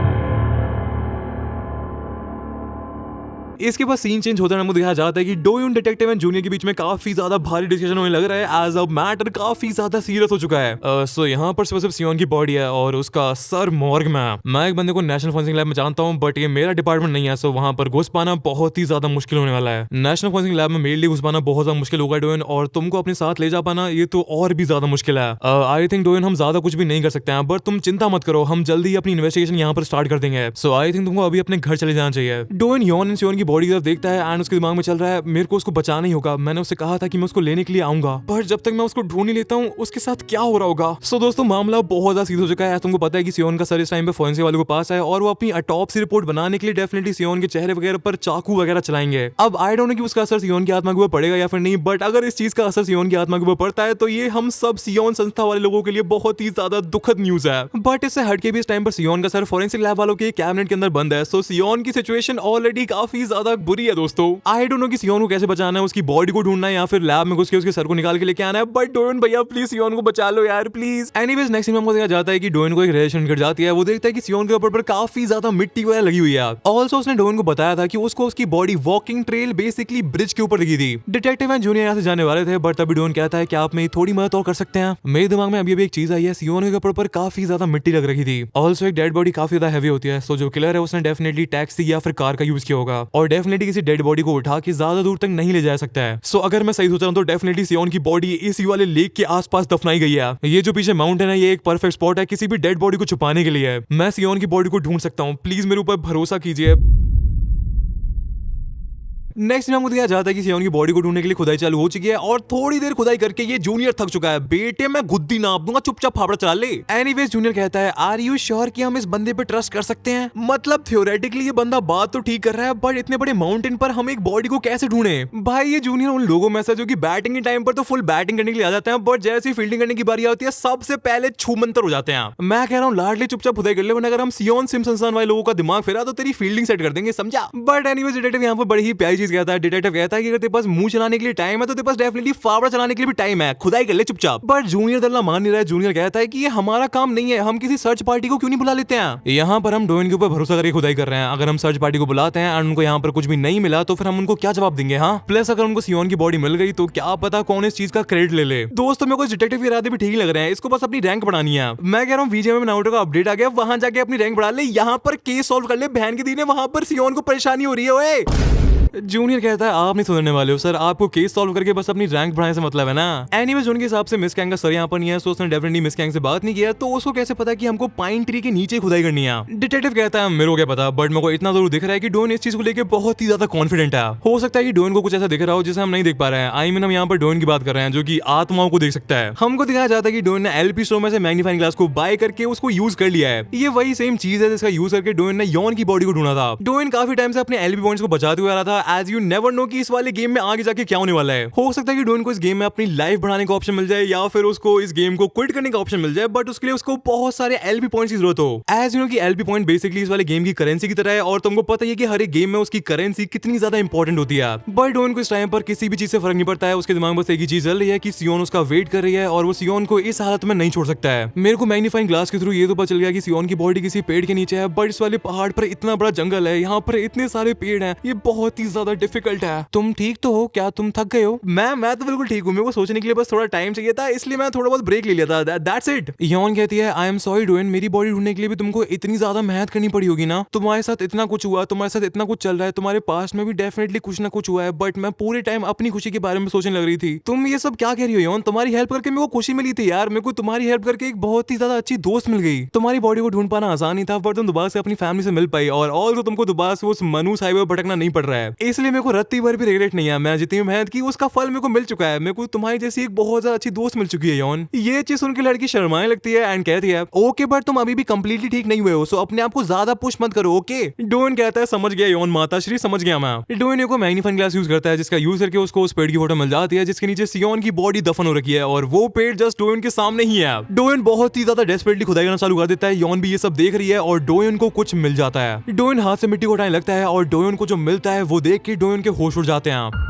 [SPEAKER 1] इसके बाद सीन चेंज होता है, हमको दिखाया जाता है कि डोएन डिटेक्टिव एंड जूनियर के बीच में काफी ज्यादा भारी डिस्कशन होने लग रहा है, एज अब मैटर काफी ज्यादा सीरियस हो चुका है। सो यहाँ पर सिर्फ सियोन की बॉडी है और उसका सर मॉर्ग में है। मैं एक बंदे को नेशनल फोरेंसिक लैब में जानता हूँ, बट ये मेरा डिपार्टमेंट नहीं है, सो वहां पर घुस पाना बहुत ही ज्यादा मुश्किल होने वाला है। नेशनल फोरेंसिक लैब में मेरे लिए घुस पाना बहुत ज्यादा मुश्किल होगा डोएन, और तुमको अपने साथ ले जा पाना ये तो और भी ज्यादा मुश्किल है। आई थिंक डोएन हम ज्यादा कुछ भी नहीं कर सकते हैं, बट तुम चिंता मत करो, हम जल्दी अपनी इन्वेस्टिगेशन यहाँ पर स्टार्ट कर देंगे। सो आई थिंक तुमको अभी अपने घर चले जाना चाहिए। डोएन यॉन एंड सियोन की बॉडी की तरफ देखता है, एंड उसके दिमाग में चल रहा है मेरे को उसको बचाना ही होगा। मैंने उससे कहा था कि मैं उसको लेने के लिए आऊंगा, पर जब तक मैं उसको ढूंढ नहीं लेता हूँ उसके साथ क्या हो रहा होगा। सो दोस्तों मामला बहुत ज्यादा सीरियस हो चुका है। तुमको पता है कि सियोन का सर इस टाइम पे फोरेंसिक वालों के पास है, और वो अपनी ऑटोप्सी रिपोर्ट बनाने के लिए डेफिनेटली सियोन के चेहरे वगैरह पर चाकू वगैरह चलाएंगे। अब आई डोंट नो कि उसका असर सियोन की आत्मा के ऊपर पड़ेगा या फिर नहीं, बट अगर इस चीज का असर सियोन की आत्मा के ऊपर पड़ता है तो ये हम सब सियोन संस्था वाले लोगों के लिए बहुत ही ज्यादा दुखद न्यूज है। बट इससे हटके भी इस टाइम पर सियोन का सर फोरेंसिक लैब वालों के कैबिनेट के अंदर बंद है, सो सियोन की सिचुएशन ऑलरेडी काफी ज्यादा बुरी है दोस्तों। आई डोंट नो कि सियोन को कैसे बचाना है, उसकी बॉडी को ढूंढना है या फिर लैब में घुस के उसके सर को निकाल के लेके आना है, बट डोएन भैया प्लीज सियोन को बचा लो यार प्लीज। एनीवेज नेक्स्ट सीन में हमको देखा जाता है कि डोएन को एक रिलेशन गिर जाती है। वो देखता है कि सियोन के ऊपर पर काफी ज्यादा मिट्टी वगैरह लगी हुई है। ऑल्सो उसने डोएन को बताया था कि उसको उसकी body walking trail basically bridge के ऊपर दिखी थी। डिटेक्टिव एंड जूनियर यहाँ से जाने वाले थे, बट तभी डोएन कहता है कि आप मेरी थोड़ी मदद और कर सकते हैं। मेरे दिमाग में अभी भी एक चीज आई है, सियोन के ऊपर पर काफी ज्यादा मिट्टी लग रही थी। ऑल्सो एक डेड बॉडी काफी ज्यादा हैवी होती है, सो जो किलर है उसने डेफिनेटली टैक्सी या फिर कार का यूज किया होगा। और डेफिनेटली किसी डेड बॉडी को उठा के ज्यादा दूर तक नहीं ले जा सकता है। सो अगर मैं सही सोच रहा हूँ तो डेफिनेटली सियोन की बॉडी इसी वाले लेक के आसपास दफनाई गई है। ये जो पीछे माउंटेन है ये एक परफेक्ट स्पॉट है किसी भी डेड बॉडी को छुपाने के लिए। मैं सियोन की बॉडी को ढूंढ सकता हूँ, प्लीज मेरे ऊपर भरोसा कीजिए। नेक्स्ट में हमको दिखाया जाता है कि सियोन की बॉडी को ढूंढने के लिए खुदाई चालू हो चुकी है और थोड़ी देर खुदाई करके ये जूनियर थक चुका है। बेटे मैं गुद्दी नाप दूंगा, चुपचाप फावड़ा चला ले। एनीवेज जूनियर कहता है आर यू श्योर कि हम इस बंदे पे ट्रस्ट कर सकते हैं? मतलब थ्योरेटिकली ये बंदा बात तो ठीक कर रहा है बट इतने बड़े माउंटेन पर हम एक बॉडी को कैसे ढूंढे? भाई ये जूनियर उन लोगों में से जो कि बैटिंग के टाइम पर तो फुल बैटिंग करने के लिए आ जाते हैं बट जैसे ही फील्डिंग करने की बारी आती है सबसे पहले छूमंतर हो जाते हैं। मैं कह रहा हूँ लाडली चुपचाप खुदाई कर ले वरना अगर हम सियोन सिम्पसन वाले लोगों का दिमाग फेरा तो तेरी फील्डिंग सेट कर देंगे, समझा? बट एनीवेज डिटेक्टिव यहाँ पर बड़ी ही प्यारी चीज कहता है। डिटेक्टिव कहता है कि अगर तेरे पास मुंह चलाने के लिए टाइम है तो तेरे पास डेफिनेटली फावड़ा चलाने के लिए भी टाइम है, खुदाई कर ले चुपचाप। बट जूनियर दल्ला मान नहीं रहा है। जूनियर कहता है कि ये हमारा काम नहीं है, हम किसी सर्च पार्टी को क्यों नहीं बुला लेते हैं? यहाँ पर हम डोइन के ऊपर भरोसा करके खुदाई कर रहे हैं। अगर हम सर्च पार्टी को बुलाते हैं और उनको यहाँ पर कुछ भी नहीं मिला तो फिर हम उनको क्या जवाब देंगे? हाँ, प्लस अगर उनको सियोन की बॉडी मिल गई तो क्या पता कौन इस चीज का क्रेडिट ले ले। दोस्तों मेरे को डिटेक्टिव के इरादे भी ठीक लग रहे हैं, इसको बस अपनी रैंक बढ़ानी है। मैं कह रहा हूँ वीजे में नाउटो का अपडेट आ गया, वहां जाके अपनी रैंक बढ़ा ले, यहाँ पर केस सॉल्व कर ले। बहन की दीने वहां पर सियोन को परेशानी हो रही है। ओए जूनियर कहता है आप नहीं सुधरने वाले हो सर, आपको केस सॉल्व करके बस अपनी रैंक बढ़ाने से मतलब है ना। एनीवेज उनके हिसाब से मिस कैंग का सर यहाँ पर नहीं है सो उसने डेफिनेटली मिस कैंग से बात नहीं किया, तो उसको कैसे पता कि हमको पाइन ट्री के नीचे खुदाई करनी है? डिटेक्टिव कहता है मेरे को क्या पता बट मेरे को इतना जरूर दिख रहा है कि डोन इस चीज को लेकर बहुत ही ज्यादा कॉन्फिडेंट है। हो सकता है कि डोन को कुछ ऐसा दिख रहा हो जिसे हम नहीं देख पा रहे हैं। आई मीन हम यहाँ पर डोन की बात कर रहे हैं जो कि आत्माओं को देख सकता है। हमको दिखाया जाता है कि डोन ने एलपी स्टोर में से मैग्नीफाइंग ग्लास को बाय करके उसको यूज कर लिया है। ये वही सेम चीज है जिसका यूज करके डोन ने यॉन की बॉडी को ढूंढा था। डोन काफी टाइम से अपने एलपी पॉइंट्स को बचाते हुए आ रहा था। एज यू नेवर नो कि इस वाले गेम में आगे जाके क्या होने वाला है। हो सकता है कि डोन को इस गेम में अपनी लाइफ बढ़ाने का ऑप्शन मिल जाए या फिर उसको इस गेम को क्विट करने का ऑप्शन मिल जाए बट उसके लिए उसको बहुत सारे एलपी पॉइंट्स की जरूरत हो। एज यू नो कि एलपी पॉइंट बेसिकली इस वाले गेम की करेंसी की तरह है और तुमको पता है कि हर एक गेम में उसकी करेंसी कितनी ज्यादा इंपॉर्टेंट होती है। बट डोन को इस टाइम पर किसी भी चीज से फर्क नहीं पड़ता है, उसके दिमाग में बस एक ही चीज चल रही है कि सियोन उसका वेट कर रही है और वो सियोन को इस हालत में नहीं छोड़ सकता है। मेरे को मैग्नीफाइंग ग्लास के थ्रू ये तो पता चल गया कि सियोन की बॉडी किसी पेड़ के नीचे है बट इस वाले पहाड़ पर इतना बड़ा जंगल है, यहाँ पर इतने सारे पेड़ हैं, ये बहुत ही ज्यादा डिफिकल्ट है। तुम ठीक तो हो? क्या तुम थक गए हो? मैं तो बिल्कुल ठीक हूँ, मेरे को सोचने के लिए बस थोड़ा टाइम चाहिए था इसलिए मैं थोड़ा बहुत ब्रेक ले लिया था। That's it. यॉन कहती है आई एम सॉरी डोएन, मेरी बॉडी ढूंढने के लिए भी तुमको इतनी ज्यादा मेहनत करनी पड़ी होगी ना। तुम्हारे साथ इतना कुछ हुआ, तुम्हारे साथ इतना कुछ चल रहा है, तुम्हारे पास में भी डेफिनेटली कुछ ना कुछ हुआ है बट मैं पूरे टाइम अपनी खुशी के बारे में सोचने लग रही थी। तुम ये सब क्या कह रही हो यॉन? तुम्हारी हेल्प करके मेरे को खुशी मिली थी यार, मेरे को तुम्हारी हेल्प करके एक बहुत ही ज्यादा अच्छी दोस्त मिल गई। तुम्हारी बॉडी को ढूंढ पाना आसान नहीं था बट तुम दोबारा से अपनी फैमिली से मिल पाई और ऑल्सो तुमको दोबारा से उस मनूस हाईवे पर भटकना नहीं पड़ रहा है, इसलिए मेरे को रत्ती भर भी रिग्रेट नहीं है। मैं जितनी मेहनत की उसका फल मेरे को मिल चुका है, मेरे को तुम्हारी जैसी एक बहुत ज्यादा अच्छी दोस्त मिल चुकी है यॉन। ये चीज सुन के लड़की शर्माने लगती है एंड कहती है ओके बट तुम अभी भी कंप्लीटली ठीक नहीं हुए हो सो अपने आप को ज्यादा पुश मत करो ओके। डोन कहता है समझ गया यॉन माताश्री, समझ गया मैं। डोन को मैग्नीफाइंग ग्लास यूज करता है जिसका यूज करके उसको उस पेड़ की फोटो मिल जाती है जिसके नीचे सियोन की बॉडी दफन हो रखी है और वो पेड़ जस्ट डोन के सामने ही है। डोन बहुत ही ज्यादा डेस्परेटली खुदाई करना चालू कर देता है, यॉन भी ये सब देख रही है और डोन को कुछ मिल जाता है। डोन हाथ से मिट्टी को उठाने लगता है और डोन को जो मिलता है वो देख के डोन के होश उड़ जाते हैं।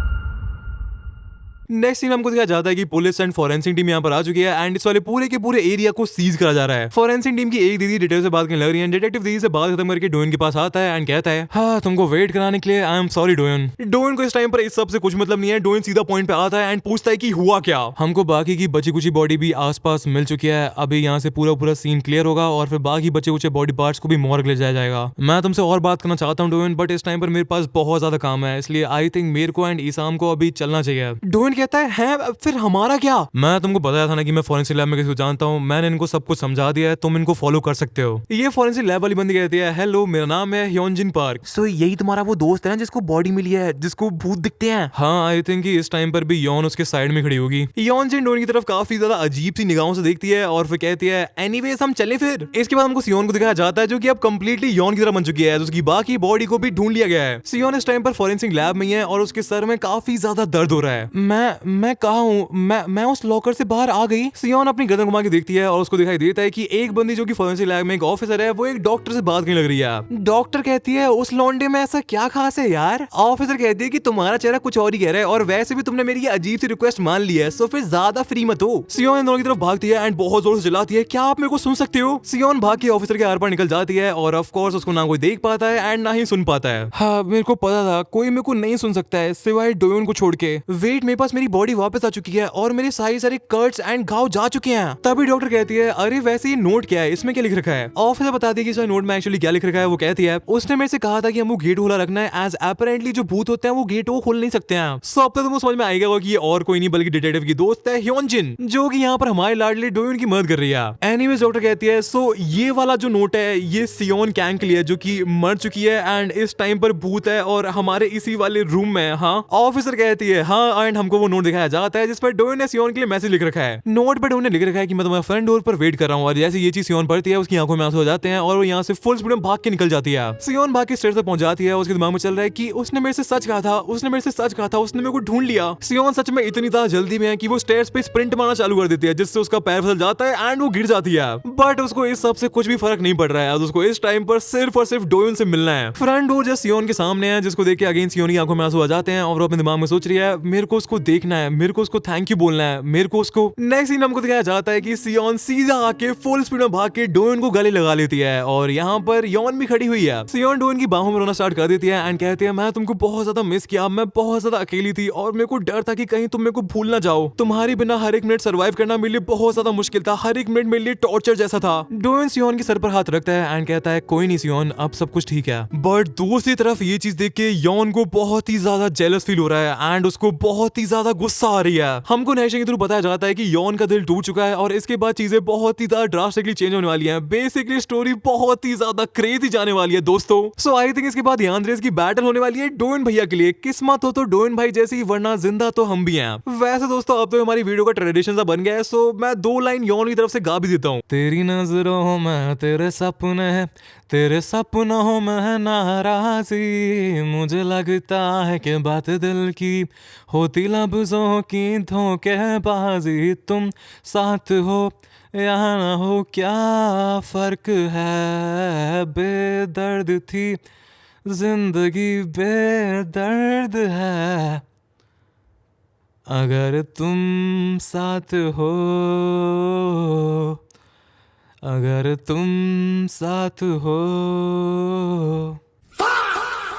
[SPEAKER 1] नेक्स्ट सीन हमको दिखाया जाता है कि पुलिस एंड फॉरेंसिक टीम यहाँ पर आ चुकी है एंड इस वाले पूरे के पूरे एरिया को सीज करा जा रहा है। फॉरेंसिक टीम की एक दीदी डिटेल से बात करने लग रही है। डिटेक्टिव दीदी से बात खत्म करके डोन के पास आता है एंड कहता है हाँ तुमको वेट कराने के लिए I am sorry Don. Don को इस टाइम पर इस सब से कुछ मतलब नहीं है। डोन सीधा पॉइंट पे आता है एंड पूछता है कि हुआ क्या। हमको बाकी की बची कुची बॉडी भी आसपास मिल चुकी है, अभी यहाँ से पूरा सीन क्लियर होगा और फिर बाकी बचे कुचे बॉडी पार्ट्स को भी मॉर्ग ले जाया जाएगा। मैं तुमसे और बात करना चाहता हूँ डोन बट इस टाइम पर मेरे पास बहुत ज्यादा काम है, इसलिए आई थिंक मेरे को एंड ईसाम को अभी चलना चाहिए। डोन कहता है फिर हमारा क्या? मैं तुमको बताया था ना कि मैं फॉरेंसिक लैब में किसी को जानता हूँ, मैंने इनको सब कुछ समझा दिया है, तुम इनको फॉलो कर सकते हो। ये फॉरेंसिक लैब वाली बंदी कहती है हेलो मेरा नाम है ह्योनजिन पार्क। सो यही तुम्हारा वो दोस्त है ना जिसको बॉडी मिली है, जिसको भूत दिखते हैं? हाँ आई थिंक इस टाइम पर भी यॉन उसके साइड में खड़ी होगी। ह्योनजिन डोन की तरफ काफी ज्यादा अजीब सी निगाहों से देखती है और फिर कहती है एनीवेज हम चले फिर। इसके बाद हमको सियोन को दिखाया जाता है जो कि अब कंप्लीटली यॉन की तरह बन चुकी है, उसकी बाकी बॉडी को भी ढूंढ लिया गया है। सियोन इस टाइम पर फॉरेंसिक लैब में है और उसके सर में काफी ज्यादा दर्द हो रहा है। मैं कहा हूँ मैं उस लॉकर से बाहर आ गई। सियोन अपनी गर्दन घुमा के देखती है और उसको दिखाई देता है कि एक बंदी जो कि फॉरेंसिक लैब में एक ऑफिसर है वो एक डॉक्टर से बात करने लग रही है। डॉक्टर कहती है उस लौंडे में ऐसा क्या खास है यार? ऑफिसर कहती है कि तुम्हारा चेहरा कुछ और ही कह रहा है और वैसे भी तुमने मेरी ये अजीब सी रिक्वेस्ट मान ली है, सो फिर ज्यादा फ्री मत हो। सियोन इन दोनों की तरफ भागती है एंड बहुत जोर से चिल्लाती है क्या आप मेरे को सुन सकते हो? सियोन भाग के ऑफिसर के आर पार निकल जाती है और ऑफ कोर्स उसको ना कोई देख पाता है एंड ना ही सुन पाता है। हाँ मेरे को पता था कोई मेरे को नहीं सुन सकता है सिवाय डोयन को छोड़ के। वेट मेरे पास मेरी बॉडी वापस आ चुकी है और मेरे सारे कट्स एंड घाव जा चुके हैं। तभी डॉक्टर कहती है अरे वैसे ये नोट क्या है, इसमें क्या लिख रखा है। ऑफिसर बता दी कि इस नोट में एक्चुअली क्या लिख रखा है। वो कहती है उसने मेरे से कहा था कि हमको गेट खोला रखना है, एज अपेरेंटली जो भूत होते हैं वो गेट को खोल नहीं सकते हैं। सो अब तक तुमको समझ में आएगा कि ये और कोई नहीं बल्कि डिटेक्टिव की दोस्त है ह्योनजिन, जो कि यहाँ पर हमारे लाडले डोयोन की मदद कर रही है। एनीवेज डॉक्टर कहती है सो ये वाला जो नोट है ये सियोन कैंग के लिए, जो कि मर चुकी है एंड इस टाइम पर भूत है और हमारे इसी वाले रूम में। हाँ ऑफिसर कहती है हाँ, एंड हमको वो नोट दिखाया जाता है जिस पर डोयोन ने सियोन के लिए मैसेज लिख रखा है। नोट पर डोयोन ने लिख रखा है कि मैं तुम्हारे फ्रंट डोर पर वेट कर रहा हूँ, और जैसे ये चीज सियोन पढ़ती है उसकी आंखों में आंसू हो जाते हैं और वो यहाँ से फुल स्पीड में भाग के निकल जाती है। सियोन भाग के स्टेयर तक पहुंच जाती है। उसके दिमाग में चल रहा है कि उसने मेरे से सच कहा था, उसने मेरे से सच कहा था, उसने मेरे को ढूंढ लिया। सियोन सच में इतनी ज्यादा जल्दी में है कि वो स्टेयर्स पे स्प्रिंट मारना चालू कर देती है, जिससे उसका पैर फिसल जाता है एंड वो गिर जाती है। बट उसको इस सब से कुछ भी फर्क नहीं पड़ रहा है। उसको इस टाइम पर सिर्फ और सिर्फ डोयोन से मिलना है। फ्रंट डोर जस्ट सियोन के सामने है, जिसको देख के अगेन सियोन की आंखों में आंसू आ जाते हैं और वो अपने दिमाग में सोच रही है मेरे को उसको देखना है, मेरे को उसको थैंक यू बोलना है, मेरे को उसको। नेक्स्ट सीन हमको दिखाया जाता है कि सियोन सीधा आके फुल स्पीड में भाग के डोयोन को गले लगा लेती है और यहाँ पर यॉन भी खड़ी हुई है। सियोन डोयोन की बाहों में रोना स्टार्ट कर देती है एंड कहती है मैं तुमको बहुत ज्यादा मिस किया, मैं बहुत ज्यादा अकेली थी और मेरे को डर था कि कहीं तुम मेरे को भूल ना जाओ। तुम्हारे बिना हर एक मिनट सर्वाइव करना मेरे लिए बहुत ज्यादा मुश्किल था, हर एक मिनट मेरे लिए टॉर्चर जैसा था। डोयोन सियोन के सर पर हाथ रखता है एंड कहता है कोई नहीं सियोन, अब सब कुछ ठीक है। बट दूसरी तरफ ये चीज देख के यॉन को बहुत ही ज्यादा जेलस फील हो रहा है एंड उसको बहुत ही ज्यादा गुस्सा आ रही है। हमको नरेशन के थ्रू बताया जाता है कि यॉन का दिल टूट चुका है और इसके बाद चीजें बहुत ही ज्यादा ड्रास्टिकली चेंज होने वाली हैं। बेसिकली स्टोरी बहुत ही ज्यादा क्रेजी जाने वाली है दोस्तों। सो आई थिंक इसके बाद यांद्रेस की बैटल होने वाली है डोयोन भैया के लिए। किस्मत हो तो डोयोन भाई जैसी, वरना जिंदा तो हम भी हैं। वैसे दोस्तों अब तो हमारी वीडियो का ट्रेडिशन सा बन गया है, सो मैं 2 लाइन यॉन की तरफ से गा भी देता हूँ। तेरी नजरों में तेरे सपने, तेरे सपनों में नाराजी, मुझे लगता है कि बात दिल की होती लफ्जों की धोखेबाजी। तुम साथ हो यहाँ ना हो क्या फर्क है, बेदर्द थी जिंदगी बेदर्द है, अगर तुम साथ हो, अगर तुम साथ हो।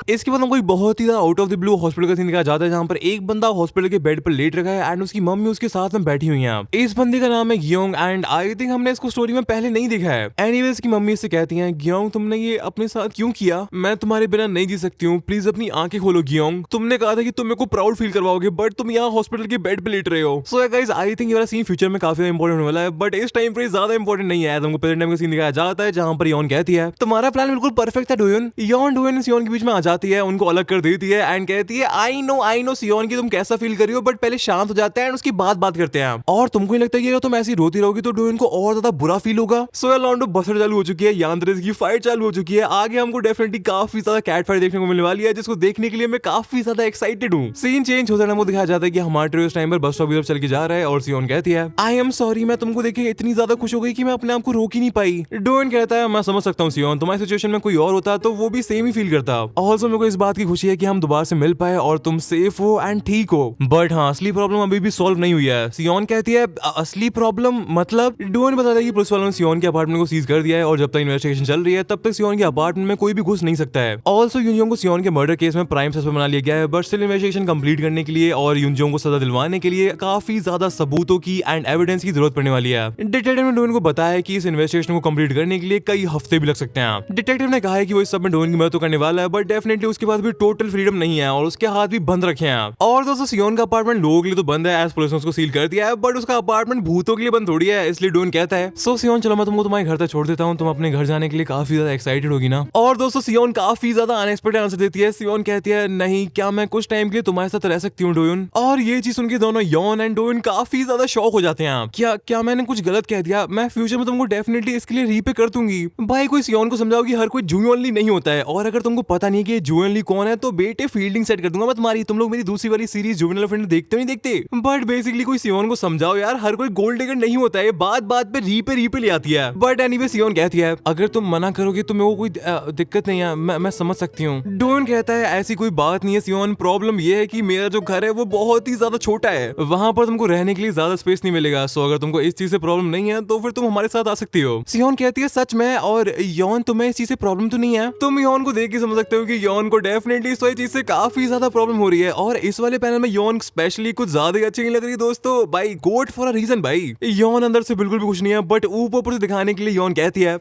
[SPEAKER 1] इसके बाद हमको एक बहुत ही ज्यादा out of the blue hospital का सीन दिखाया जाता है, जहां पर एक बंदा हॉस्पिटल के बेड पर लेट रखा है एंड उसकी मम्मी उसके साथ में बैठी हुई है। इस बंदे का नाम है गियोंग एंड आई थिंक हमने इसको स्टोरी में पहले नहीं देखा है। एनीवेज की मम्मी इससे कहती हैं गियोंग तुमने ये अपने साथ क्यों किया, मैं तुम्हारे बिना नहीं जी सकती हूँ, प्लीज अपनी आंखें खोलो गियोंग। तुमने कहा था कि तुम मेरे को प्राउड फील करवाओगे बट तुम यहाँ हॉस्पिटल के बेड पे लेट रहे हो। सो गाइस आई थिंक ये वाला सीन फ्यूचर में काफी इंपॉर्टेंट होने वाला है, बट इस टाइम पर ज्यादा इंपॉर्टेंट नहीं है। तुमको प्रेजेंट टाइम का सीन दिखाया जाता है जहां पर यॉन कहती है तुम्हारा प्लान बिल्कुल परफेक्ट था डोयोन। डोयोन सियोन के बीच में आ जाती है, उनको अलग कर देती है एंड कहती है आई नो सियोन की तुम कैसा फील कर रही हो, बट पहले शांत हो जाते हैं एंड उसकी बात करते हैं। और तुमको नहीं लगता कि अगर तुम ऐसी रोती रहोगी तो डोयोन को और ज्यादा बुरा फील होगा। सो लॉन्डो बसर चालू हो चुकी है, यांद्रेस की फाइट चालू हो चुकी है। आगे हमको डेफिनेटली काफी ज्यादा कैट फाइट देखने को मिलने वाली है, जिसको देखने के लिए मैं काफी ज्यादा एक्साइटेड हूँ। सीन चेंज होता है, हमको दिखाया जाता है कि हमारा ट्रियो इस टाइम पर बस स्टॉप की तरफ चल के जा रहा है और सियोन कहती है आई एम सॉरी, मैं तुमको देख के इतनी ज्यादा खुश हो गई कि मैं अपने आप को रोक ही नहीं पाई। डोयोन कहता है मैं समझ सकता हूँ सियोन, तुम्हारी सिचुएशन में कोई और होता तो वो भी सेम ही फील करता। ऑल्सो मेरे को इस बात की खुशी है कि हम दोबारा से मिल पाए और तुम सेफ हो एंड ठीक हो। बट हाँ असली प्रॉब्लम अभी भी सॉल्व नहीं हुई है। सियोन कहती है असली प्रॉब्लम मतलब। डोयोन बताता है कि पुलिस वालों ने सियोन के अपार्टमेंट को सीज कर दिया है और जब तक इन्वेस्टिगेशन चल रही है तब तक सियोन के अपार्टमेंट में कोई भी घुस नहीं सकता है। ऑल्सो यूनजोंग को सियोन के मर्डर केस में प्राइम सस्पेक्ट बना लिया गया है, बट स्टिल इन्वेस्टिगेशन कंप्लीट करने के लिए और यूनजोंग को सजा दिलवाने के लिए काफी ज्यादा सबूतों की एंड एविडेंस की जरूरत पड़ने वाली है। डिटेक्टिव ने डोयोन को बताया कि इस इन्वेस्टिगेशन को कंप्लीट करने के लिए कई हफ्ते भी लग सकते हैं। डिटेक्टिव ने कहा है कि वो इस सब में डोयोन की मदद तो करने वाला है, बट डेफिनेटली उसके पास भी टोटल फ्रीडम नहीं है और उसके हाथ भी बंद रखे हैं। और दोस्तों सियोन का अपार्टमेंट लोगों के लिए तो बंद है, एज पुलिस ने उसको सील कर दिया है, बट उसका अपार्टमेंट भूतों के लिए बंद थोड़ी है, इसलिए डोन कहता है सो सियोन चलो मैं तुमको तुम्हारे घर तक छोड़ देता हूँ, तुम अपने घर जाने के लिए काफी ज्यादा एक्साइटेड होगी ना। और दोस्तों सियोन काफी ज्यादा अनएक्सपेक्टेड आंसर देती है। सियोन कहती है नहीं, क्या मैं कुछ टाइम के लिए तुम्हारे साथ रह सकती हूँ डोयोन। और ये चीज सुनकर दोनों यॉन एंड डोयोन काफी ज्यादा शॉक हो जाते हैं। क्या मैंने कुछ गलत कह दिया? मैं फ्यूचर में तुमको डेफिनेटली इसके लिए रीपे कर दूंगी। भाई कोई सियोन को समझाओ कि हर कोई जूनियरली नहीं होता है, और अगर तुमको पता नहीं कि जूनियरली कौन है तो बेटे फील्डिंग सेट कर दूंगा मैं तुम्हारी। तुम लोग मेरी दूसरी वाली सीरीज जुवेनाइल फ्रेंड देखते नहीं देखते? बट बेसिकली कोई सियोन को समझाओ यार, हर कोई गोल्ड डिगर नहीं होता है, बात पे रीपे ले आती है। बट एनीवे सियोन कहती है अगर तुम मना करोगे तो मेरे को कोई दिक्कत नहीं है, मैं समझ सकती हूँ। डोन कहता है ऐसी कोई बात नहीं है सियोन, प्रॉब्लम ये है कि मेरा जो घर है वो बहुत ही ज्यादा छोटा है, वहां पर तुमको रहने के लिए ज्यादा स्पेस नहीं मिलेगा। सो अगर तुमको इस चीज से प्रॉब्लम नहीं है तो फिर तुम हमारे साथ आ सकती हो। सियोन कहती है सच में? और यौन तुम्हें इस चीज से प्रॉब्लम तो नहीं है? तुम यौन को देख के समझ सकते हो कि योन को डेफिनेटली इस वाली चीज से काफी ज्यादा प्रॉब्लम हो रही है और इस वाले पैनल में योन स्पेशली कुछ ज्यादा ही अच्छी नहीं लग रही दोस्तों। भाई गोट फॉर अ रीजन भाई। योन अंदर से बिल्कुल भी खुश नहीं है बट ऊपर से दिखाने के लिए योन कहती है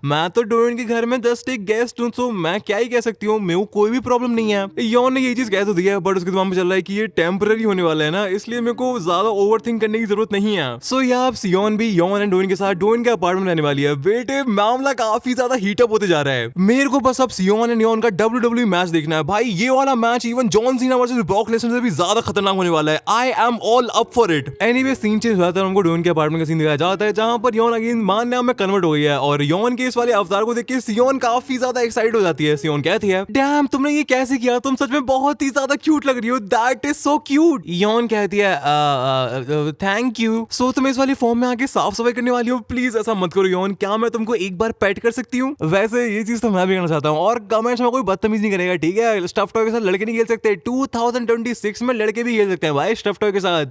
[SPEAKER 1] मैं तो डोयन के घर में जस्ट एक गेस्ट हूँ, तो मैं क्या ही कह सकती हूँ, मेरे को कोई भी प्रॉब्लम नहीं है। योन ने ये चीज कह तो दिया है बट उसके दिमाग में चल रहा है कि ये टेम्पररी होने वाला है ना, इसलिए मेरे को ज्यादा ओवर थिंक करने की जरूरत नहीं है। सो या अब सियोन भी योन एंड डोयन के साथ डोयन के अपार्टमेंट रहने वाली है। बेटे मामला काफी ज्यादा हीटअप होते जा रहा है। मेरे को बस अब सियोन एंड योन का WWE मैच देखना है भाई। ये वाला match even John Cena versus Brock Lesnar से भी ज्यादा खतरनाक होने वाला है। I am all up for it. Anyway scene change हो जाता है, हमको डोयन के अपार्टमेंट का सीन दिखाया जाता है जहां पर योन अगेन मान नाम में कन्वर्ट हो गई है और योन के इस वाले अवतार को देख के सियोन काफी ज्यादा एक्साइटेड हो जाती है। सियोन कहती है डैम तुमने ये कैसे किया, तुम सच में बहुत ही ज्यादा क्यूट लग रही हो, दैट इज सो क्यूट। योन कहती है थैंक यू। सो तुम इस वाली फॉर्म में आके साफ सफाई करने वाली हो, प्लीज ऐसा मत करो योन, क्या मैं तुमको एक बार पेट कर सकती हूँ? वैसे ये चीज तो मैं भी करना चाहता हूँ और कमेंट्स में कोई बदतमीज नहीं करेगा, ठीक है? स्टफ टॉय के साथ लड़के नहीं खेल सकते, 2026 में लड़के भी खेल सकते हैं भाई स्टफ टॉय के साथ,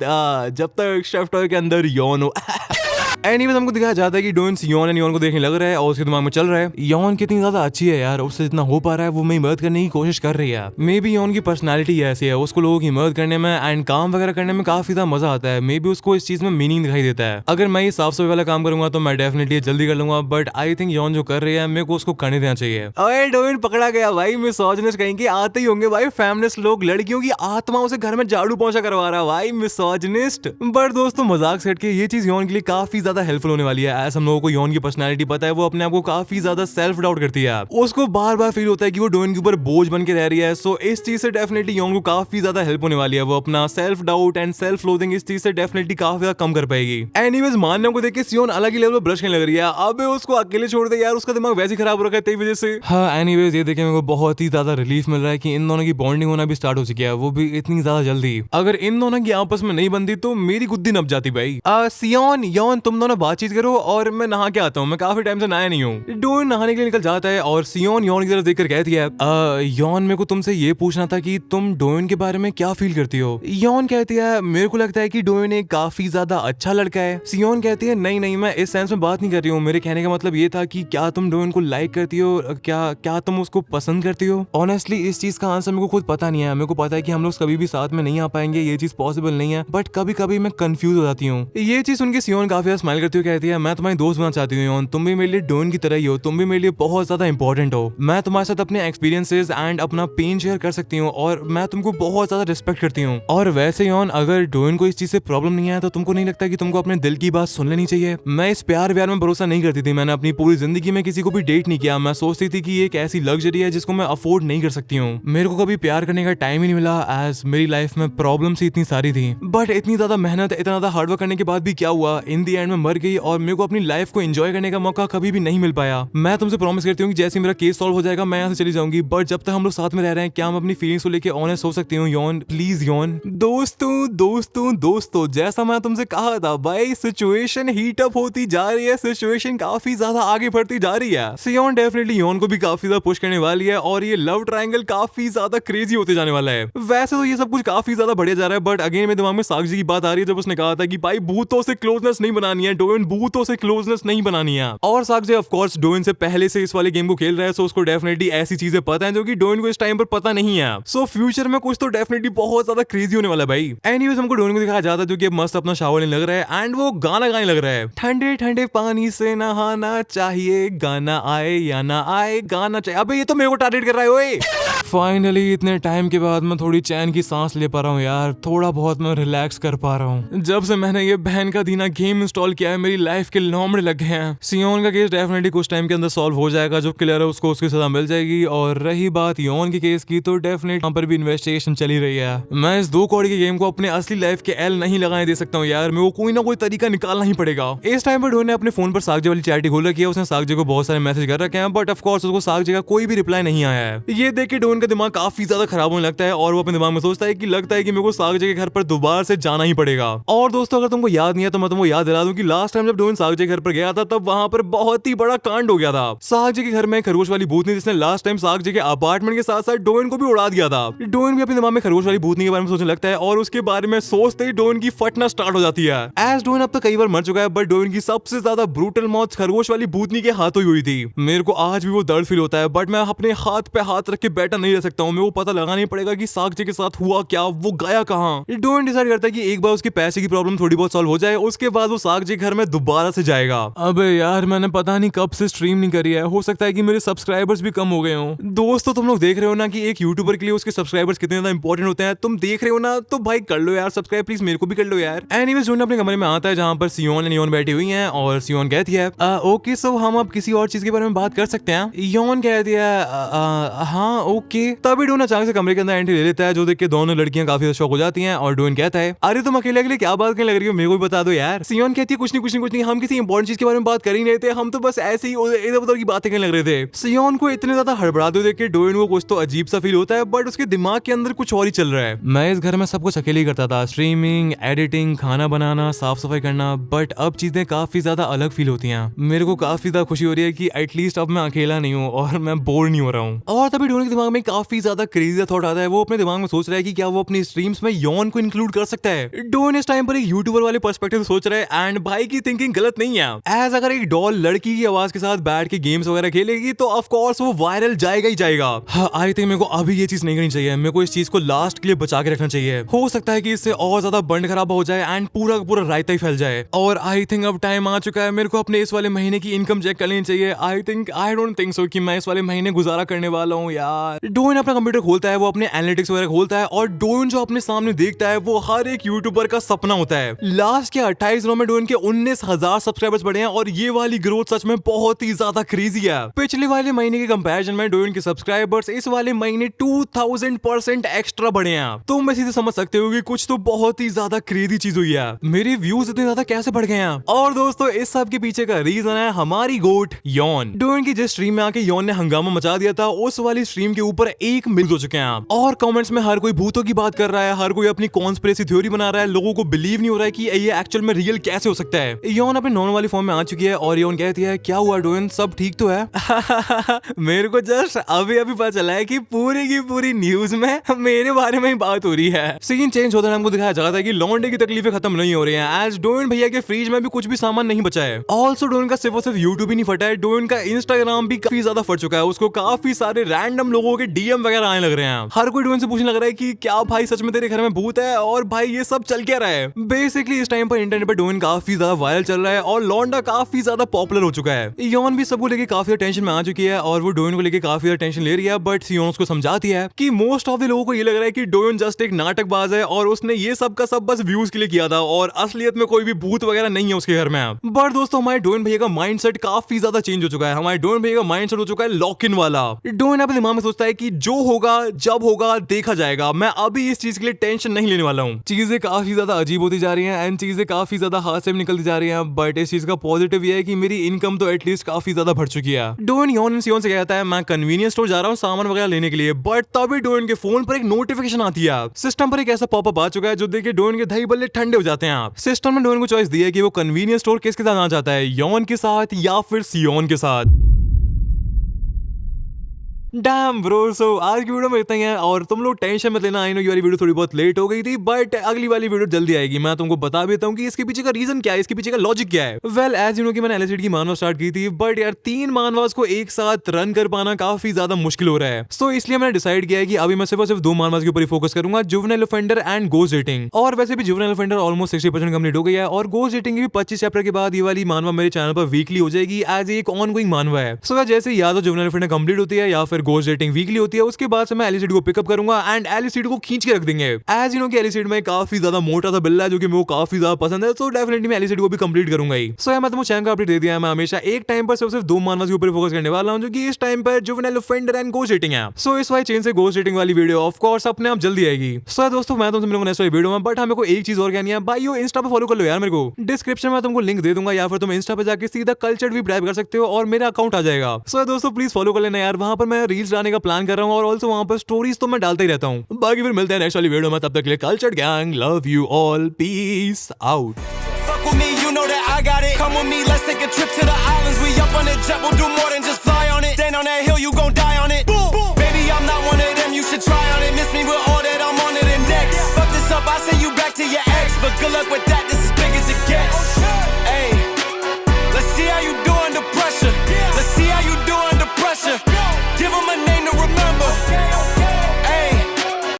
[SPEAKER 1] जब तक स्टफ टॉय के अंदर यौन हो। एनीवेज हमको दिखाया जाता है कि डोयन सियोन एंड योन को देखने लग रहा है और उसके दिमाग में चल रहा है योन कितनी ज्यादा अच्छी है यार, उससे जितना हो पा रहा है वो मेरी मदद करने की कोशिश कर रही है। मे बी योन की पर्सनालिटी ऐसी है, उसको लोगों की मदद करने में एंड काम वगैरह करने में काफी ज्यादा मजा आता है। मे बी उसको इस चीज में मीनिंग दिखाई देता है। अगर मैं ये साफ सफाई वाला काम करूंगा तो मैं डेफिनेटली जल्दी कर लूंगा बट आई थिंक योन जो कर रही है मेरे को उसको करने देना चाहिए। अरे डोयन पकड़ा गया भाई, मिसोजिनिस्ट कहीं के आते ही होंगे भाई फेमिनिस्ट लोग, लड़कियों की आत्माओं से घर में झाड़ू पोंछा करवा रहा है भाई मिसोजिनिस्ट। बट दोस्तों मजाक सेट के ये चीज योन के लिए काफी ज्यादा हेल्पफुल होने वाली है। एज हम लोगों को योन की पर्सनालिटी पता है, वो अपने आप को काफी ज्यादा सेल्फ डाउट करती है, उसको बार बार फील होता है कि वो डोयन के ऊपर बोझ बन के रह रही है। सो इस चीज से डेफिनेटली योन को काफी ज्यादा हेल्प होने वाली है, वो अपना self doubt and self loathing इस चीज से डेफिनेटली काफी ज्यादा कम कर पाएगी। एनीवेज मानने को देख के सियोन अलग ही लेवल पर ब्रश करने लग रही है। अबे उसको अकेले छोड़ दे यार, उसका दिमाग वैसे ही खराब हो रखा है तेरी वजह से। हाँ एनीवेज ये देखे मेरे को बहुत ही ज्यादा रिलीफ मिल रहा है कि इन दोनों की बॉन्डिंग होना भी स्टार्ट हो चुकी है, वो भी इतनी ज्यादा जल्दी। अगर इन दोनों की आपस में नहीं बनती तो मेरी गुद्दी नप जाती भाई। सियोन योन तुम दोनों बातचीत करो और मैं नहा के आता हूँ, मैं काफी टाइम से नहाया नहीं हूँ। डोयन नहाने के लिए निकल जाता है और सियोन योन की तरफ देखकर कहती है योन मेरे को तुमसे ये पूछना था कि तुम डोयन के बारे में क्या फील करती हो? योन कहती है मेरे को लगता है कि डोयन एक काफी ज्यादा अच्छा लड़का है। सियोन कहती है नहीं नहीं मैं इस सेंस में बात नहीं कर रही हूँ, मेरे कहने का मतलब ये था कि क्या तुम डोयन को लाइक करती हो, क्या तुम उसको पसंद करती हो? ऑनेस्टली इस चीज का आंसर मेरे को खुद पता नहीं है। मेरे को पता है कि हम लोग कभी भी साथ में नहीं आ पाएंगे, ये चीज पॉसिबल नहीं है, बट कभी कभी मैं कंफ्यूज हो जाती हूँ। ये चीज सुन के सियोन काफी ज्यादा स्माइल करती हुई कहती है मैं तुम्हारी दोस्त बनना चाहती हूँ, तुम भी मेरे लिए डोयन की तरह ही हो, तुम भी मेरे लिए बहुत ज्यादा इंपॉर्टेंट हो। मैं तुम्हारे साथ अपने एक्सपीरियंसेस एंड अपना पेन शेयर कर सकती हूँ और मैं तुमको बहुत ज्यादा रिस्पेक्ट करती हूँ। और वैसे योन अगर डोयन को इस चीज से प्रॉब्लम नहीं है तो तुमको नहीं लगता कि तुमको अपने दिल की बात सुन लेनी चाहिए? मैं इस प्यार व्यार में भरोसा नहीं करती थी, मैंने अपनी पूरी जिंदगी में किसी को भी डेट नहीं किया। मैं सोचती थी कि ये एक ऐसी लग्जरी है जिसको मैं अफोर्ड नहीं कर सकती हूँ। मेरे को कभी प्यार करने का टाइम ही नहीं मिला एज मेरी लाइफ में प्रॉब्लम्स इतनी सारी थी। बट इतनी ज्यादा मेहनत इतना ज्यादा हार्डवर्क करने के बाद भी क्या हुआ, इन दी एंड में मर गई और मेरे को अपनी लाइफ को एंजॉय करने का मौका कभी भी नहीं मिल पाया। मैं तुमसे प्रॉमिस करती हूँ कि जैसे मेरा केस सॉल्व हो जाएगा मैं यहाँ से चली जाऊंगी, बट जब तक हम लोग साथ में रह रहे हैं क्या हम अपनी फीलिंग्स को लेके ऑनेस्ट हो सकती हूँ योन? प्लीज योन। दोस्तों जैसा मैं तुमसे कहा था भाई सिचुएशन हीट अप होती जा रही है, सिचुएशन काफी ज्यादा आगे बढ़ती जा रही है। सियोन डेफिनेटली योन को भी काफी ज्यादा पुश करने वाली है और ये लव ट्रायंगल काफी ज्यादा क्रेजी होते जाने वाला है। वैसे तो ये सब कुछ काफी ज्यादा बढ़िया जा रहा है बट अगेन मेरे दिमाग में साक्षी की बात आ रही है जब उसने कहा था कि भाई भूतों से क्लोजनेस नहीं बनानी है, डोयन भूतों से क्लोजनेस नहीं बनानी है। और साक्षी ऑफ कोर्स डोयन से पहले से इस वाले गेम को खेल रहा है, सो उसको डेफिनेटली ऐसी चीजें पता है जो कि डोयन को इस टाइम पर पता नहीं है। सो फ्यूचर में कुछ तो डेफिनेटली बहुत ज्यादा क्रेजी होने वाला है भाई। एनीवेज हमको डोयन को दिखाया जाता है जो कि मस्त अपना शावर लेने लग रहा है एंड वो गाना गाने लग रहा है, ठंडे ठंडे पानी से नहाना चाहिए, गाना आए या ना आए गाना चाहिए। अबे ये तो मेरे को टारगेट कर रहा है ओए। फाइनली इतने टाइम के बाद मैं थोड़ी चैन की सांस ले पा रहा हूँ यार, थोड़ा बहुत मैं रिलैक्स कर पा रहा हूँ। जब से मैंने ये बहन का दीना गेम इंस्टॉल किया है मेरी लाइफ के लोमड़े लग गए हैं। सियोन का केस डेफिनेटली कुछ टाइम के अंदर सॉल्व हो जाएगा, जो किलर है उसको उसकी सजा मिल जाएगी। और रही बात योन के केस की तो डेफिनेटली वहाँ पर भी इन्वेस्टिगेशन चली रही है। मैं इस 2 कौड़ी के गेम को अपने असली लाइफ के एल नहीं लगाने दे सकता हूँ यार, मेरे को कोई ना कोई तरीका निकालना ही पड़ेगा। इस टाइम पर डोयन ने अपने फोन पर साक्षी वाली चैट खोल रखी है, उसने साक्षी को बहुत सारे मैसेज कर रखे हैं बट ऑफ कोर्स उसको साक्षी का कोई भी रिप्लाई नहीं आया है। ये देख के डोयन का दिमाग काफी ज्यादा खराब होने लगता है और वो अपने दिमाग में सोचता है कि लगता है कि मेरे को साक्षी के घर पर दोबारा से जाना ही पड़ेगा। और दोस्तों अगर तुमको याद नहीं है तो मैं तुमको याद दिला दूं क्योंकि लास्ट टाइम जब डोइन सागजे के घर पर गया था तब वहां पर बहुत ही बड़ा कांड हो गया था। सागजे के घर में खरगोश वाली भूतनी जिसने लास्ट टाइम सागजे के अपार्टमेंट के साथ साथ डोइन को भी उड़ा दिया था। डोइन भी अपने दिमाग में खरगोश वाली भूतनी के बारे में सोचने लगता है और उसके बारे में सोचते ही डोइन की फटना स्टार्ट हो जाती है। एज डोइन अब तो कई बार मर चुका है बट डोइन की सबसे ज्यादा ब्रूटल मौत खरगोश वाली भूतनी के हाथों ही हुई थी। मेरे को आज भी वो दर्द फील होता है बट मैं अपने हाथ पे हाथ रख के बैठा नहीं रह सकता हूँ। मेरे को पता लगाना ही पड़ेगा कि सागजे के साथ हुआ क्या, वो गया कहाँ। डोइन डिसाइड करता है कि एक बार उसके पैसे की प्रॉब्लम थोड़ी बहुत सॉल्व हो जाए उसके बाद वो सागजे के घर में दोबारा से जाएगा। अबे यार मैंने पता नहीं कब से स्ट्रीम नहीं करी है, हो सकता है कि मेरे सब्सक्राइबर्स भी कम हो गए हों। दोस्तों तुम लोग देख रहे हो ना कि एक यूट्यूबर के लिए उसके सब्सक्राइबर्स कितने ज्यादा इंपॉर्टेंट होते हैं। तुम देख रहे हो ना तो भाई कर लो यार सब्सक्राइब, प्लीज मेरे को भी कर लो यार। एनीवेज डोइन अपने कमरे में आता है जहां पर सियोन एंड योन बैठी हुई हैं और सियोन कहती है ओके सो हम अब किसी और चीज के बारे में बात कर सकते हैं। योन कहती है हाँ ओके। तभी डोइन अचानक से कमरे के अंदर एंट्री ले लेता है जो देख के दोनों लड़कियां काफी शॉक हो जाती हैं और डोइन कहता है अरे तुम अकेले अकेले क्या बात करने लग रही हो, मेरे को भी बता दो यार। सियोन कहती है कुछ नहीं हम किसी इंपॉर्टेंट चीज के बारे में बात कर ही नहीं थे, हम तो बस ऐसे ही इधर उधर की बातें करने लग रहे थे। सियोन को इतने ज्यादा हड़बड़ाते देख के डोइन को कुछ तो अजीब सा फील होता है बट उसके दिमाग के अंदर कुछ और ही चल रहा है। मैं इस घर में सब कुछ अकेले ही करता था, स्ट्रीमिंग, एडिटिंग, खाना बनाना, साफ सफाई करना, बट अब चीजें काफी ज्यादा अलग फील होती हैं। मेरे को काफी ज्यादा खुशी हो रही है कि एटलीस्ट अब मैं अकेला नहीं हूँ और मैं बोर नहीं हो रहा हूँ। और तभी डोइन के दिमाग में काफी ज्यादा क्रेजी थॉट आता है। वो अपने दिमाग में सोच रहा है कि क्या वो अपनी स्ट्रीम्स में योन को इंक्लूड कर सकता है। डोइन इस टाइम पर एक यूट्यूबर वाले पर्सपेक्टिव सोच रहा है एंड भाई की थिंकिंग गलत नहीं है। एज अगर एक डॉल लड़की की आवाज के साथ बैठ के गेम्स वगैरह खेलेगी तो ऑफ कोर्स वो वायरल जाएगा ही जाएगा। आई थिंक मेरे को अभी ये चीज नहीं करनी चाहिए, मेरे को इस चीज को लास्ट के लिए बचा के रखना चाहिए। हो सकता है कि इससे और ज्यादा बंड खराब हो जाए एंड पूरा का पूरा रायता ही फैल जाए। और आई थिंक अब टाइम आ चुका है मेरे को अपने इस वाले महीने की इनकम चेक कर लेनी चाहिए। आई डोंट थिंक सो कि मैं इस वाले महीने गुजारा करने वाला हूँ यार। डोइन अपना कंप्यूटर खोलता है, वो अपने एनालिटिक्स वगैरह खोलता है और डोइन जो अपने सामने देखता है वो हर एक यूट्यूबर का सपना होता है। लास्ट के 28 दिनों में डोइन के 19,000 सब्सक्राइबर्स बढ़े हैं और ये वाली ग्रोथ सच में बहुत ही ज्यादा क्रेजी है। पिछले वाले महीने के कंपैरिजन में डोइन के सब्सक्राइबर्स इस वाले महीने 2000% एक्स्ट्रा बढ़े हैं। तुम मैं सीधे समझ सकते हो कि कुछ तो बहुत ही ज्यादा क्रेजी चीज हुई है। मेरे व्यूज इतने ज्यादा कैसे बढ़ गए हैं। और दोस्तों इस सब के पीछे का रीजन है हमारी गोट योन। डोइन की जिस स्ट्रीम में आके योन ने हंगामा मचा दिया था उस वाली स्ट्रीम के ऊपर 1 मिलियन हो चुके हैं और कमेंट्स में हर कोई भूतों की बात कर रहा है, हर कोई अपनी कॉन्स्पिरेसी थ्योरी बना रहा है। लोगों को बिलीव नहीं हो रहा है कि ये एक्चुअल में रियल कैसे हो सकता है। योन अपने नॉर्मल वाली फॉर्म में आ चुकी है और योन कहती है क्या हुआ डोइन, सब ठीक तो है। मेरे को जस्ट अभी पता चला है कि पूरी की पूरी न्यूज में मेरे बारे में ही बात हो रही है। सीन चेंज होता है, हमको दिखाया जाता है कि लॉन्डे की तकलीफें खत्म नहीं हो रही हैं एज डोइन भैया के फ्रिज में भी कुछ भी सामान नहीं बचा है। ऑल्सो डोइन का सिर्फ और सिर्फ यूट्यूब ही नहीं फटा है, डोइन का इंस्टाग्राम भी काफी ज्यादा फट चुका है। उसको काफी सारे रैंडम लोगों के डीएम वगैरह आने लग रहे हैं। हर कोई डोइन से पूछने लग रहा है कि क्या भाई सच में तेरे घर में भूत है और भाई ये सब चल क्या रहा है। बेसिकली इस टाइम पर इंटरनेट पर डोइन काफी ज्यादा वायरल चल रहा है और लॉन्डा काफी ज्यादा पॉपुलर हो चुका है। योन भी सबको लेके काफी टेंशन में आ चुकी है और वो डोइन को लेके काफी ज्यादा टेंशन ले रही है बट सियोन उसको समझाती है कि मोस्ट ऑफ द लोगों को ये लग रहा है कि डोइन जस्ट एक नाटकबाज है और उसने ये सब का सब बस व्यूज के लिए किया था और असलियत में कोई भी भूत वगैरह नहीं है उसके घर में। बट दोस्तों हमारे डोइन भैया का माइंडसेट काफी ज्यादा चेंज हो चुका है। हमारे डोइन भैया का माइंडसेट हो चुका है लॉक इन वाला। डोइन अपने दिमाग में सोचता है कि जो होगा जब होगा देखा जाएगा, मैं अभी इस चीज के लिए टेंशन नहीं लेने वाला हूँ। चीजें काफी ज्यादा अजीब होती जा रही हैं एंड चीजें काफी ज्यादा हाथ से निकलती जा रही हैं बट इस चीज का पॉजिटिव ये है कि मेरी इनकम तो एटलीस्ट काफी ज्यादा बढ़ चुकी है। डोइन योन एंड सियोन से कहता है मैं कन्वीनियंस स्टोर जा रहा हूँ सामान वगैरह लेने के लिए बट तभी डोइन के फोन पर एक नोटिफिकेशन आती है। सिस्टम पर एक ऐसा पॉपअप आ चुका है जो देख के डोइन के दही बल्ले ठंडे हो जाते हैं। सिस्टम ने डोइन को चॉइस दी है कि वो कन्वीनियंस स्टोर किसके साथ आना चाहता है, योन के साथ या फिर सियोन के साथ। डैम ब्रो, सो आज की वीडियो में इतना ही है और तुम लोग टेंशन मत लेना। आई नो ये वाली वीडियो थोड़ी बहुत लेट हो गई थी बट अगली वाली वीडियो जल्दी आएगी। मैं तुमको बता भी देता हूँ कि इसके पीछे का रीजन क्या है, इसके पीछे का लॉजिक क्या है। वेल एज यू नो कि मैंने एलिसिड की मानव स्टार्ट की थी बट यार 3 मानवास को एक साथ रन कर पाना काफी ज्यादा मुश्किल हो रहा है। सो इसलिए मैंने डिसाइड किया है कि अभी मैं सिर्फ और सिर्फ 2 मानवास के ऊपर ही फोकस करूंगा, juvenile offender and ghost dating. और वैसे भी जुवेनाइल ऑफेंडर ऑलमोस्ट 60% कंप्लीट हो गया है और गोस्ट डेटिंग की भी 25 चैप्टर के बाद ये वाली मानवा मेरे चैनल पर वीकली हो जाएगी एज एक ऑनगोइंग मानवा है। सो जैसे या तो जुवेनाइल ऑफेंडर कंप्लीट होती है या फिर गोस्ट डेटिंग वीकली होती है उसके बाद से मैं एलिसिड को पिकअप करूंगा एंड एलिसिड को खींच के रख देंगे। एज यू नो कि एलिसिड में काफी ज्यादा मोटा सा बिल्ला है जो कि मेरे को काफी ज्यादा पसंद है, सो डेफिनेटली मैं एलिसिड को भी कंप्लीट करूंगा ही। सो मैं तुमको चैनल का अपडेट दे दिया है। मैं हमेशा एक टाइम पर सिर्फ 2 मानवास के ऊपर फोकस करने वाला हूं जो कि इस टाइम पर juvenile offender and ghost dating है। सो इस वाली चेन से गोस्ट डेटिंग वाली वीडियो ऑफ कोर्स अपने आप जल्दी आएगी। सो दोस्तों मैं तुमसे मिलूंगा नेक्स्ट वाली वीडियो में बट हमें को एक चीज और कहनी है भाई, इंस्टा पे फॉलो कर लो यार मेरे को। डिस्क्रिप्शन में तुमको लिंक दे दूंगा या फिर तुम इंस्टा पे जाके सीधा कल्चर भी ब्राइब कर सकते हो और मेरा अकाउंट आ जाएगा। सो दोस्तों प्लीज फॉलो कर लेना यार, वहां पर मैं रील्स डालने का प्लान कर रहा हूं और ऑल्सो वहां पर स्टोरीज तो मैं डालता ही रहता हूं। बाकी फिर मिलते हैं नेक्स्ट वाली वीडियो में, तब तक के लिए culture gang love you all, peace out.
[SPEAKER 3] know that I got it. Come with me, let's take a trip to the islands. We up on the jet, we'll do more than just fly on it. Stand on that hill, you gon' die on it. Boom, boom. Baby, I'm not one of them, you should try on it. Miss me with all that, I'm on it and next. Fuck this up, I send you back to your ex. But good luck with that, this